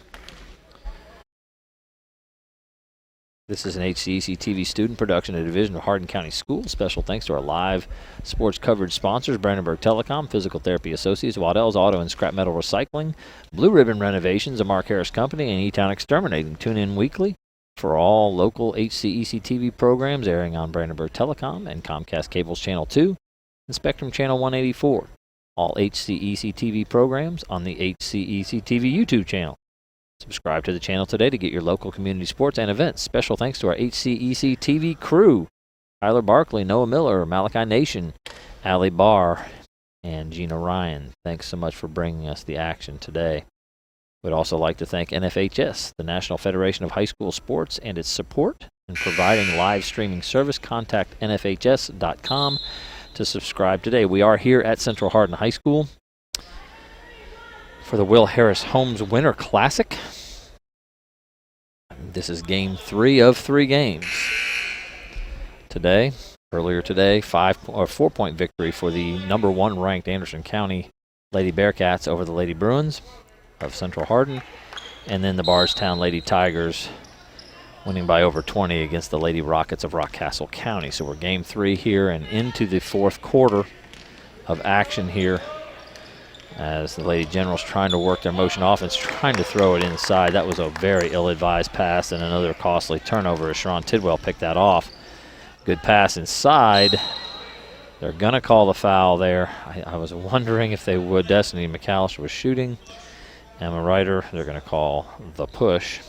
This is an HCEC-TV student production, a division of Hardin County Schools. Special thanks to our live sports coverage sponsors, Brandenburg Telecom, Physical Therapy Associates, Waddell's Auto and Scrap Metal Recycling, Blue Ribbon Renovations, a Mark Harris Company, and E-Town Exterminating. Tune in weekly for all local HCEC-TV programs airing on Brandenburg Telecom and Comcast Cable's Channel 2 and Spectrum Channel 184. All HCEC-TV programs on the HCEC-TV YouTube channel. Subscribe to the channel today to get your local community sports and events. Special thanks to our HCEC-TV crew, Tyler Barkley, Noah Miller, Malachi Nation, Allie Barr, and Gina Ryan. Thanks so much for bringing us the action today. We'd also like to thank NFHS, the National Federation of High School Sports, and its support in providing live streaming service. Contact nfhs.com to subscribe today. We are here at Central Hardin High School for the Will Harris Holmes Winter Classic. This is game 3 of 3 games today. Earlier today, 4-point victory for the number 1 ranked Anderson County Lady Bearcats over the Lady Bruins of Central Hardin, and then the Bardstown Lady Tigers winning by over 20 against the Lady Rockets of Rockcastle County. So we're game 3 here and into the 4th quarter of action here as the Lady Generals trying to work their motion offense, trying to throw it inside. That was a very ill-advised pass and another costly turnover as Sharon Tidwell picked that off. Good pass inside. They're going to call the foul there. I was wondering if they would. Destiny McAllister was shooting. Emma Ryder, they're going to call the push.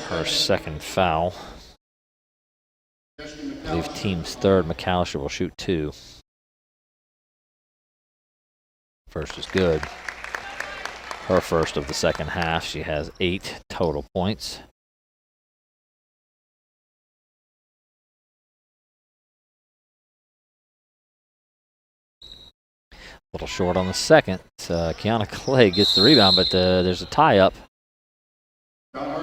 Her second foul. I believe team's third. McAllister will shoot 2. First is good. Her first of the second half. She has 8 total points. A little short on the second. Kiana Clay gets the rebound, but there's a tie-up.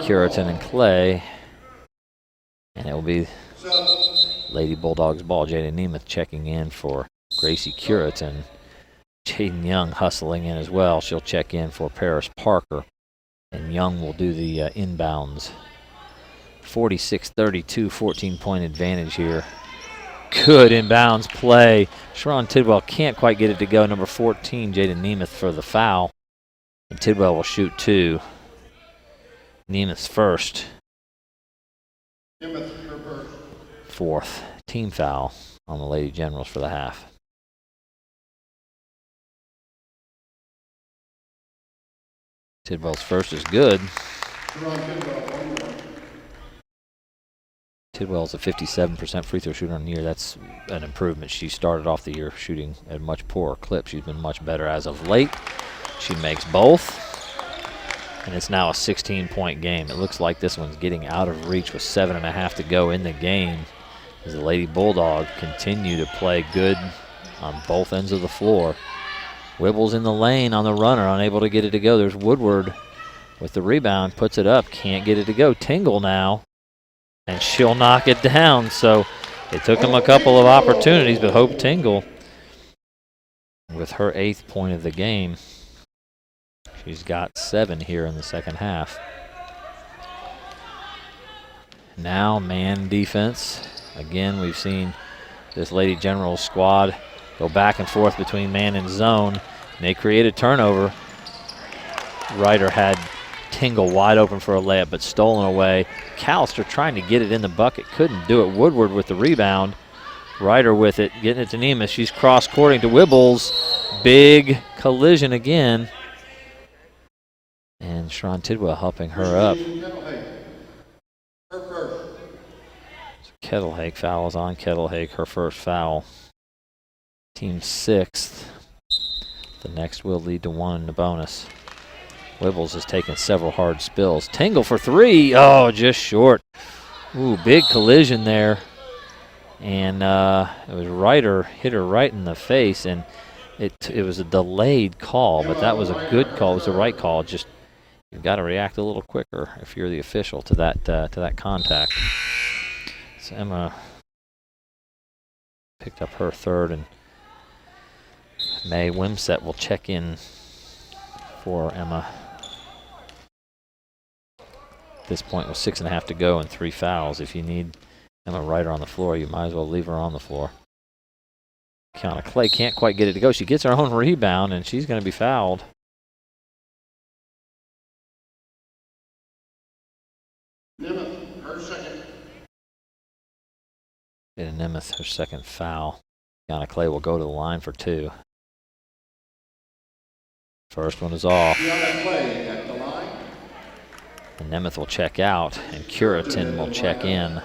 Curitan and Clay. And it will be Lady Bulldogs ball. Jaden Nemeth checking in for Gracie Curitan. Jaden Young hustling in as well. She'll check in for Paris Parker. And Young will do the inbounds. 46-32, 14-point advantage here. Good inbounds play. Sharon Tidwell can't quite get it to go. Number 14, Jaden Nemeth for the foul. And Tidwell will shoot 2. Nemeth's first. 4th team foul on the Lady Generals for the half. Tidwell's first is good. Tidwell's a 57% free throw shooter on the year. That's an improvement. She started off the year shooting at a much poorer clip. She's been much better as of late. She makes both. And it's now a 16-point game. It looks like this one's getting out of reach with 7.5 to go in the game as the Lady Bulldogs continue to play good on both ends of the floor. Wibbles in the lane on the runner, unable to get it to go. There's Woodward with the rebound, puts it up, can't get it to go. Tingle now, and she'll knock it down. So it took him a couple of opportunities, but Hope Tingle with her 8th point of the game. She's got 7 here in the second half. Now man defense. Again, we've seen this Lady Generals squad go back and forth between man and zone. And they create a turnover. Ryder had Tingle wide open for a layup, but stolen away. Callister trying to get it in the bucket, couldn't do it. Woodward with the rebound. Ryder with it, getting it to Nemeth. She's cross-courting to Wibbles. Big collision again. And Sharon Tidwell helping her up. So Kettlehake fouls on Kettlehake, her first foul. Team 6th. The next will lead to 1 in the bonus. Wibbles has taken several hard spills. Tingle for 3. Oh, just short. Ooh, big collision there. And it was Ryder hit her right in the face, and it was a delayed call, but that was a good call. It was the right call. Just you've got to react a little quicker if you're the official to that contact. So Emma picked up her 3rd, and May Wimsett will check in for Emma. At this point with 6.5 to go and 3 fouls. If you need Emma Ryder on the floor, you might as well leave her on the floor. Kiana Clay can't quite get it to go. She gets her own rebound, and she's going to be fouled. Nemeth, her second. And Nemeth, her second foul. Kiana Clay will go to the line for 2. First one is off. Kiana Clay at the line. And Nemeth will check out, and Curitan will check in.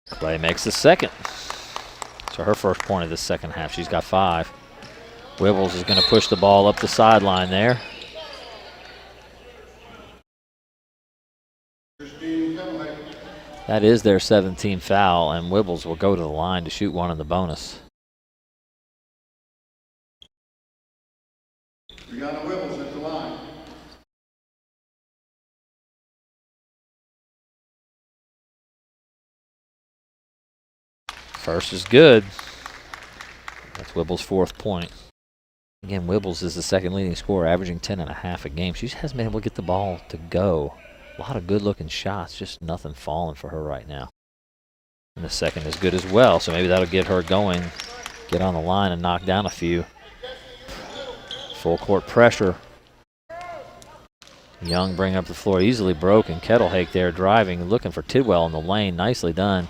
Clay makes the second. So her first point of the second half. She's got 5. Wibbles is going to push the ball up the sideline there. That is their 17th foul, and Wibbles will go to the line to shoot 1 in the bonus. Brianna Wibbles at the line. First is good. That's Whibble's 4th point. Again, Wibbles is the second leading scorer, averaging 10.5 a game. She just hasn't been able to get the ball to go. A lot of good-looking shots, just nothing falling for her right now. And the second is good as well, so maybe that'll get her going, get on the line and knock down a few. Full court pressure. Young bring up the floor, easily broken. Kettlehake there driving, looking for Tidwell in the lane. Nicely done.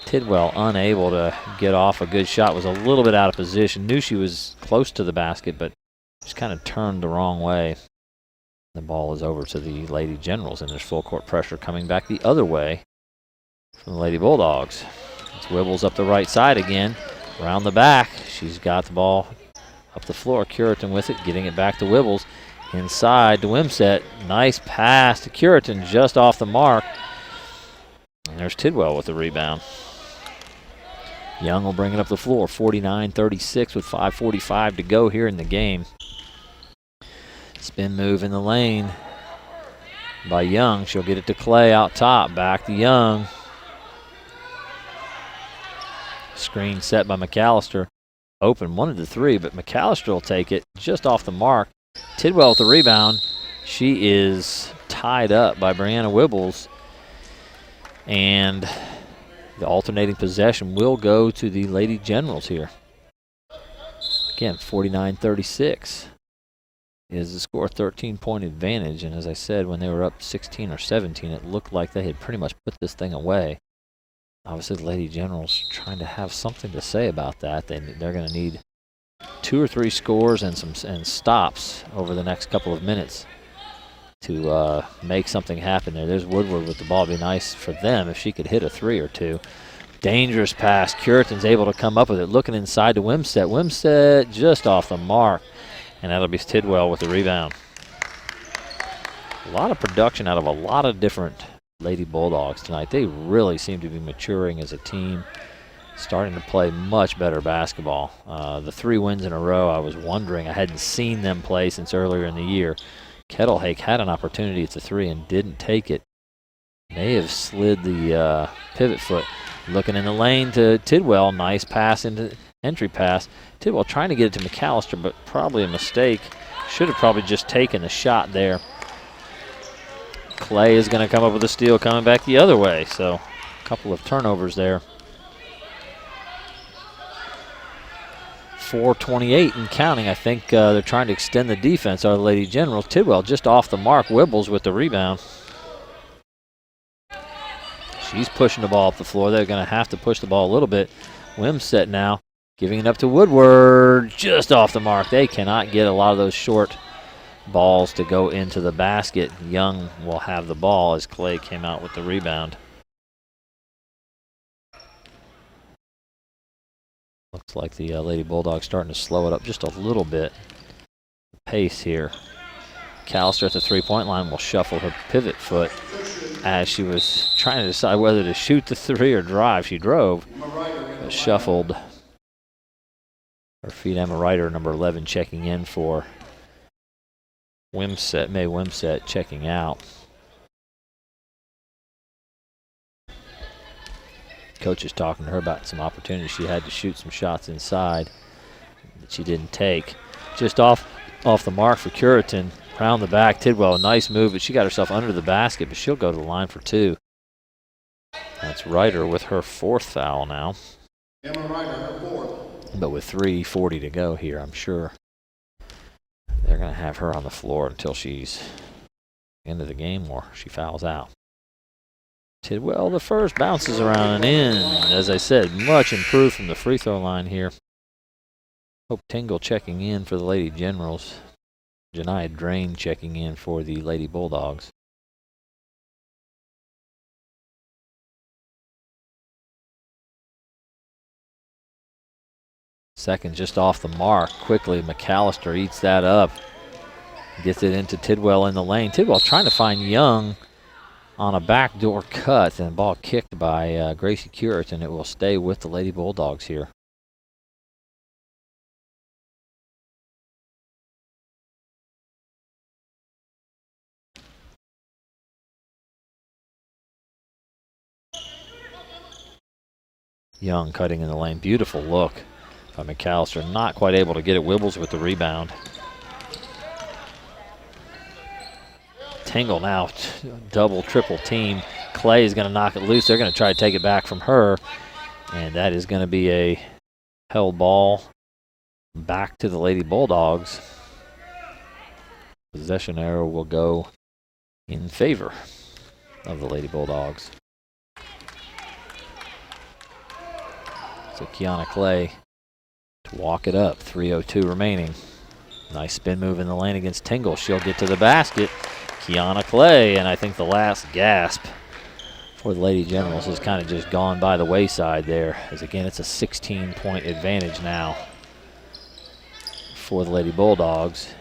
Tidwell unable to get off a good shot, was a little bit out of position. Knew she was close to the basket, but just kind of turned the wrong way. The ball is over to the Lady Generals, and there's full court pressure coming back the other way from the Lady Bulldogs. It's Wibbles up the right side again, around the back. She's got the ball up the floor. Curitan with it, getting it back to Wibbles. Inside to Wimsett. Nice pass to Curitan, just off the mark. And there's Tidwell with the rebound. Young will bring it up the floor, 49-36 with 5:45 to go here in the game. Spin move in the lane by Young. She'll get it to Clay out top. Back to Young. Screen set by McAllister. Open, wanted the three, but McAllister will take it just off the mark. Tidwell with the rebound. She is tied up by Brianna Wibbles. And the alternating possession will go to the Lady Generals here. Again, 49-36 is the score, 13-point advantage. And as I said, when they were up 16 or 17, it looked like they had pretty much put this thing away. Obviously, the Lady Generals trying to have something to say about that. They're going to need 2 or 3 scores and stops over the next couple of minutes to make something happen there. There's Woodward with the ball. It'd be nice for them if she could hit a 3 or 2. Dangerous pass. Curitan's able to come up with it. Looking inside to Wimsett. Wimsett just off the mark. And that'll be Tidwell with the rebound. A lot of production out of a lot of different Lady Bulldogs tonight. They really seem to be maturing as a team, starting to play much better basketball. The 3 wins in a row, I was wondering, I hadn't seen them play since earlier in the year. Kettlehake had an opportunity at the 3 and didn't take it. May have slid the pivot foot. Looking in the lane to Tidwell. Nice pass into entry pass. Tidwell trying to get it to McAllister, but probably a mistake. Should have probably just taken the shot there. Clay is going to come up with a steal coming back the other way. So a couple of turnovers there. 4:28 and counting. I think they're trying to extend the defense. Our Lady Generals. Tidwell just off the mark. Wibbles with the rebound. She's pushing the ball up the floor. They're going to have to push the ball a little bit. Wimsett now giving it up to Woodward. Just off the mark. They cannot get a lot of those short balls to go into the basket. Young will have the ball as Clay came out with the rebound. Looks like the Lady Bulldogs starting to slow it up just a little bit. The pace here. McAllister at the 3-point line will shuffle her pivot foot as she was trying to decide whether to shoot the 3 or drive. She drove, but shuffled her feet. Emma Ryder, number 11, checking in for Wimsett. May Wimsett checking out. Coach is talking to her about some opportunities. She had to shoot some shots inside that she didn't take. Just off the mark for Curitan. Round the back, Tidwell, nice move, but she got herself under the basket, but she'll go to the line for 2. That's Ryder with her 4th foul now. Emma Ryder, her 4th. But with 3:40 to go here, I'm sure they're going to have her on the floor until she's into the game or she fouls out. Tidwell, the first, bounces around and in. As I said, much improved from the free throw line here. Hope Tingle checking in for the Lady Generals. Janiyah Drain checking in for the Lady Bulldogs. Second just off the mark. Quickly, McAllister eats that up. Gets it into Tidwell in the lane. Tidwell trying to find Young on a backdoor cut, and the ball kicked by Gracie Curitan. It will stay with the Lady Bulldogs here. Young cutting in the lane. Beautiful look by McAllister. Not quite able to get it. Wibbles with the rebound. Tingle now, double, triple team. Clay is going to knock it loose. They're going to try to take it back from her. And that is going to be a held ball back to the Lady Bulldogs. Possession arrow will go in favor of the Lady Bulldogs. So Kiana Clay to walk it up. 3:02 remaining. Nice spin move in the lane against Tingle. She'll get to the basket. Kiana Clay, and I think the last gasp for the Lady Generals has kind of just gone by the wayside there, as again it's a 16-point advantage now for the Lady Bulldogs.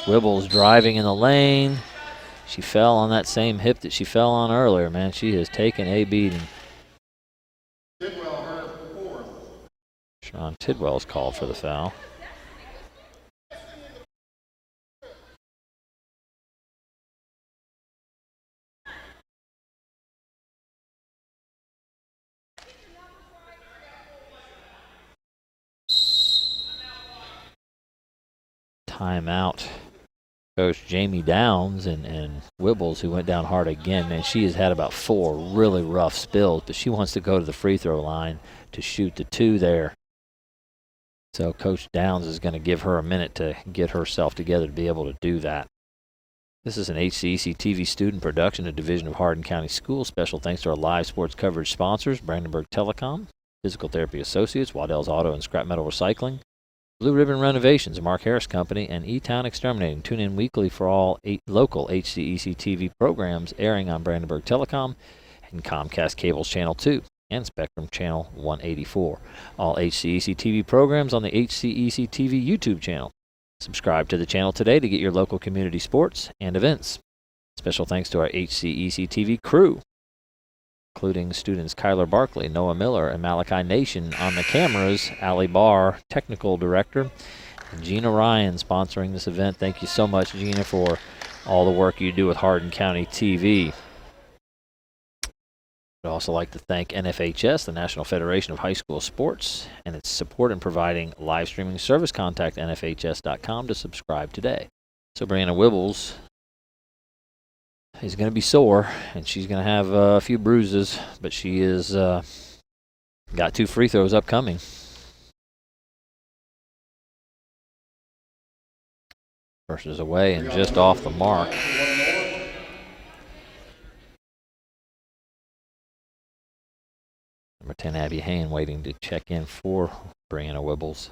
Wibbles driving in the lane. She fell on that same hip that she fell on earlier, man. She has taken a beating. Tidwell, her fourth. Sharon Tidwell's called for the foul. Timeout. Coach Jamie Downs and Wibbles, who went down hard again. Man, she has had about 4 really rough spills, but she wants to go to the free throw line to shoot the 2 there. So Coach Downs is going to give her a minute to get herself together to be able to do that. This is an HCEC-TV student production, a division of Hardin County Schools. Special thanks to our live sports coverage sponsors, Brandenburg Telecom, Physical Therapy Associates, Waddell's Auto and Scrap Metal Recycling, Blue Ribbon Renovations, Mark Harris Company, and E-Town Exterminating. Tune in weekly for all 8 local HCEC-TV programs airing on Brandenburg Telecom and Comcast Cable's Channel 2 and Spectrum Channel 184. All HCEC-TV programs on the HCEC-TV YouTube channel. Subscribe to the channel today to get your local community sports and events. Special thanks to our HCEC-TV crew, including students Kyler Barkley, Noah Miller, and Malachi Nation on the cameras, Allie Barr, technical director, and Gina Ryan sponsoring this event. Thank you so much, Gina, for all the work you do with Hardin County TV. I'd also like to thank NFHS, the National Federation of High School Sports, and its support in providing live streaming service. Contact nfhs.com to subscribe today. So Brianna Wibbles is going to be sore, and she's going to have a few bruises, but she is got 2 free throws upcoming. First is away and just off the mark. Number 10, Abby Hain, waiting to check in for Brianna Wibbles.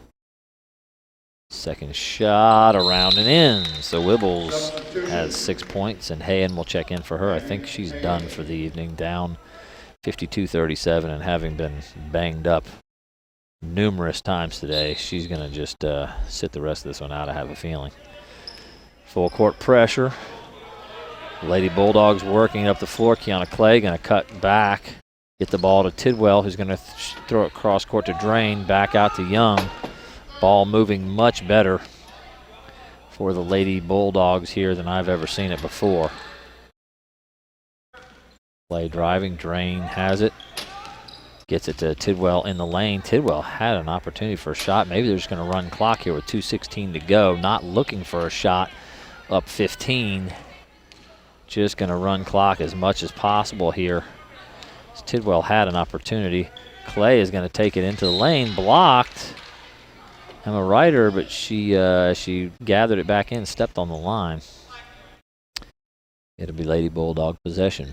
Second shot around and in. So Wibbles has 6 points, and Hayen will check in for her. I think she's done for the evening, down 52-37, and having been banged up numerous times today, she's going to just sit the rest of this one out, I have a feeling. Full court pressure. Lady Bulldogs working up the floor. Kiana Clay going to cut back, get the ball to Tidwell, who's going to throw it cross court to Drain, back out to Young. Ball moving much better for the Lady Bulldogs here than I've ever seen it before. Play driving, Drain has it. Gets it to Tidwell in the lane. Tidwell had an opportunity for a shot. Maybe they're just going to run clock here with 2:16 to go. Not looking for a shot, up 15. Just going to run clock as much as possible here. Tidwell had an opportunity. Clay is going to take it into the lane, blocked. Emma Ryder, but she gathered it back in, stepped on the line. It'll be Lady Bulldog possession.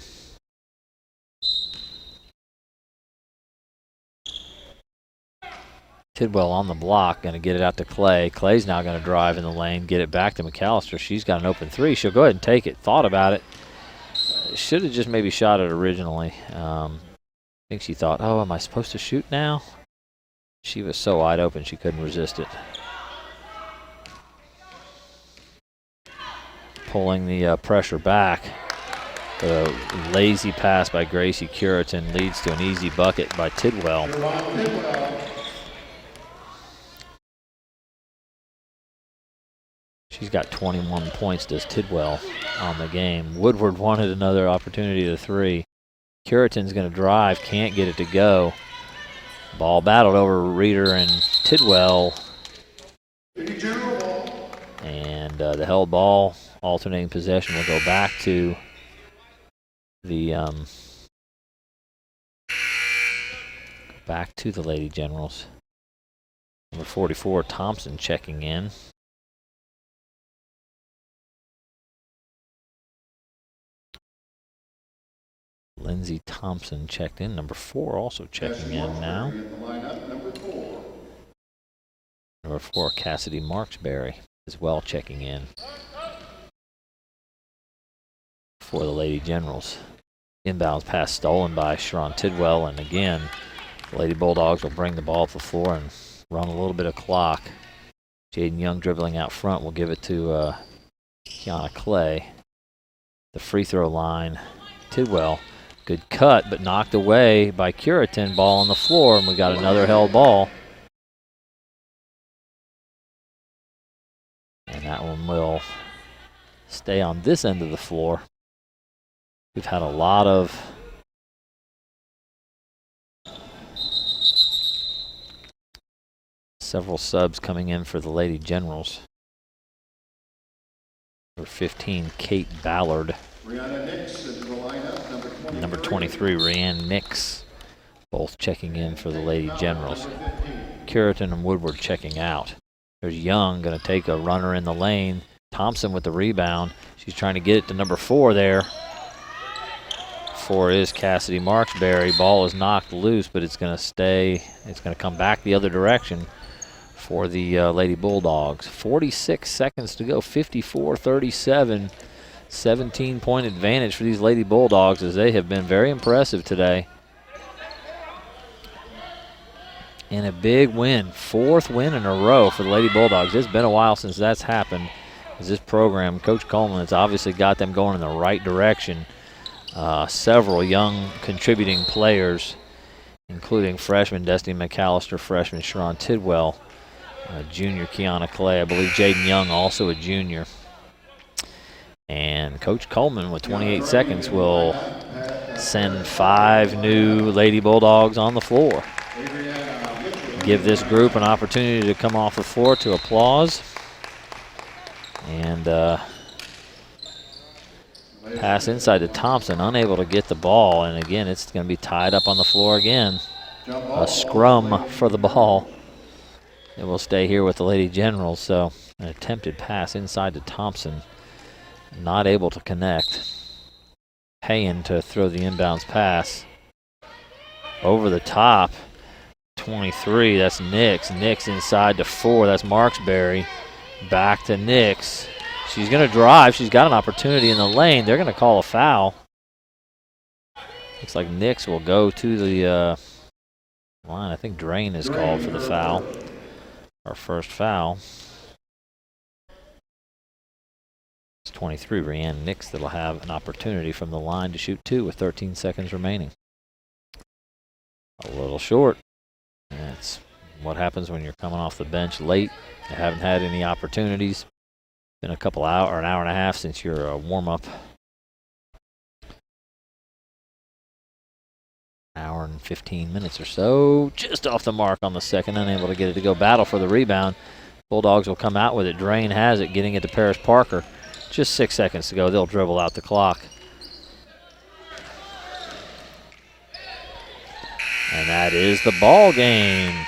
Tidwell on the block, going to get it out to Clay. Clay's now going to drive in the lane, get it back to McAllister. She's got an open 3. She'll go ahead and take it. Thought about it. Should have just maybe shot it originally. I think she thought, oh, am I supposed to shoot now? She was so wide open she couldn't resist it. Pulling the pressure back. But a lazy pass by Gracie Curitan leads to an easy bucket by Tidwell. She's got 21 points, does Tidwell, on the game. Woodward wanted another opportunity to 3. Curitan's going to drive, can't get it to go. Ball battled over Reeder and Tidwell. And the held ball, alternating possession, will go back to the Lady Generals. Number 44, Thompson, checking in. Lindsey Thompson checked in. Number 4 also checking in now. Number 4, Cassidy Marksberry, as well checking in for the Lady Generals. Inbounds pass stolen by Sharon Tidwell, and again, the Lady Bulldogs will bring the ball up the floor and run a little bit of clock. Jaden Young dribbling out front will give it to Kiana Clay. The free throw line, Tidwell. Good cut, but knocked away by Curitin. Ball on the floor, and we got another held ball. And that one will stay on this end of the floor. We've had a lot of several subs coming in for the Lady Generals. Number 15, Kate Ballard. Number 23, Rianne Nix, both checking in for the Lady Generals. Curitin and Woodward checking out. There's Young going to take a runner in the lane. Thompson with the rebound. She's trying to get it to number 4 there. 4 is Cassidy Marksberry. Ball is knocked loose, but it's going to stay. It's going to come back the other direction for the Lady Bulldogs. 46 seconds to go, 54-37. 17-point advantage for these Lady Bulldogs, as they have been very impressive today. And a big win, 4th win in a row for the Lady Bulldogs. It's been a while since that's happened. As this program, Coach Coleman has obviously got them going in the right direction. Several young contributing players, including freshman Destiny McAllister, freshman Sharon Tidwell, junior Kiana Clay. I believe Jaden Young, also a junior. And Coach Coleman, with 28 seconds, will send 5 new Lady Bulldogs on the floor. Give this group an opportunity to come off the floor to applause. And pass inside to Thompson, unable to get the ball. And again, it's going to be tied up on the floor again. A scrum for the ball. It will stay here with the Lady Generals. So an attempted pass inside to Thompson. Not able to connect. Payen to throw the inbounds pass. Over the top. 23, that's Nix. Nix inside to 4, that's Marksberry. Back to Nix. She's going to drive. She's got an opportunity in the lane. They're going to call a foul. Looks like Nix will go to the line. I think Drain is called for the foul. Our first foul. It's 23, Rianne Nix, that'll have an opportunity from the line to shoot 2 with 13 seconds remaining. A little short. That's what happens when you're coming off the bench late. You haven't had any opportunities. Been a couple hour or an hour and a half since your warm-up. Hour and 15 minutes or so. Just off the mark on the second, unable to get it to go. Battle for the rebound. Bulldogs will come out with it. Drain has it, getting it to Paris Parker. Just 6 seconds to go. They'll dribble out the clock. And that is the ball game.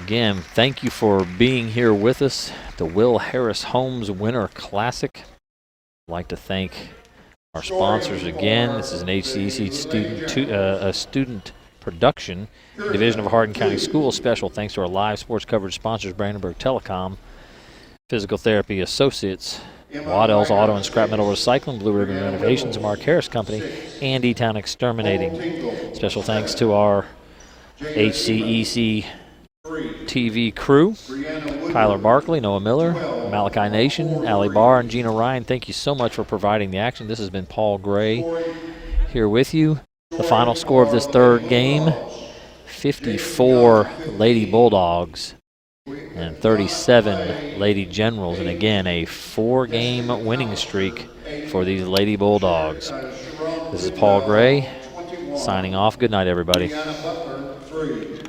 Again, thank you for being here with us at the Will Harris Homes Winter Classic. I'd like to thank our sponsors again. This is an HCEC student production, Division of Hardin County Schools. Special thanks to our live sports coverage sponsors, Brandenburg Telecom, Physical Therapy Associates, Waddell's Auto and Scrap Metal Recycling, Blue Ribbon Renovations, Mark Harris Company, and E-Town Exterminating. Special thanks to our HCEC-TV crew, Kyler Barkley, Noah Miller, Malachi Nation, Allie Barr, and Gina Ryan. Thank you so much for providing the action. This has been Paul Gray here with you. The final score of this third game, 54 Lady Bulldogs and 37 Lady Generals. And again, a 4-game winning streak for these Lady Bulldogs. This is Paul Gray signing off. Good night, everybody. 3.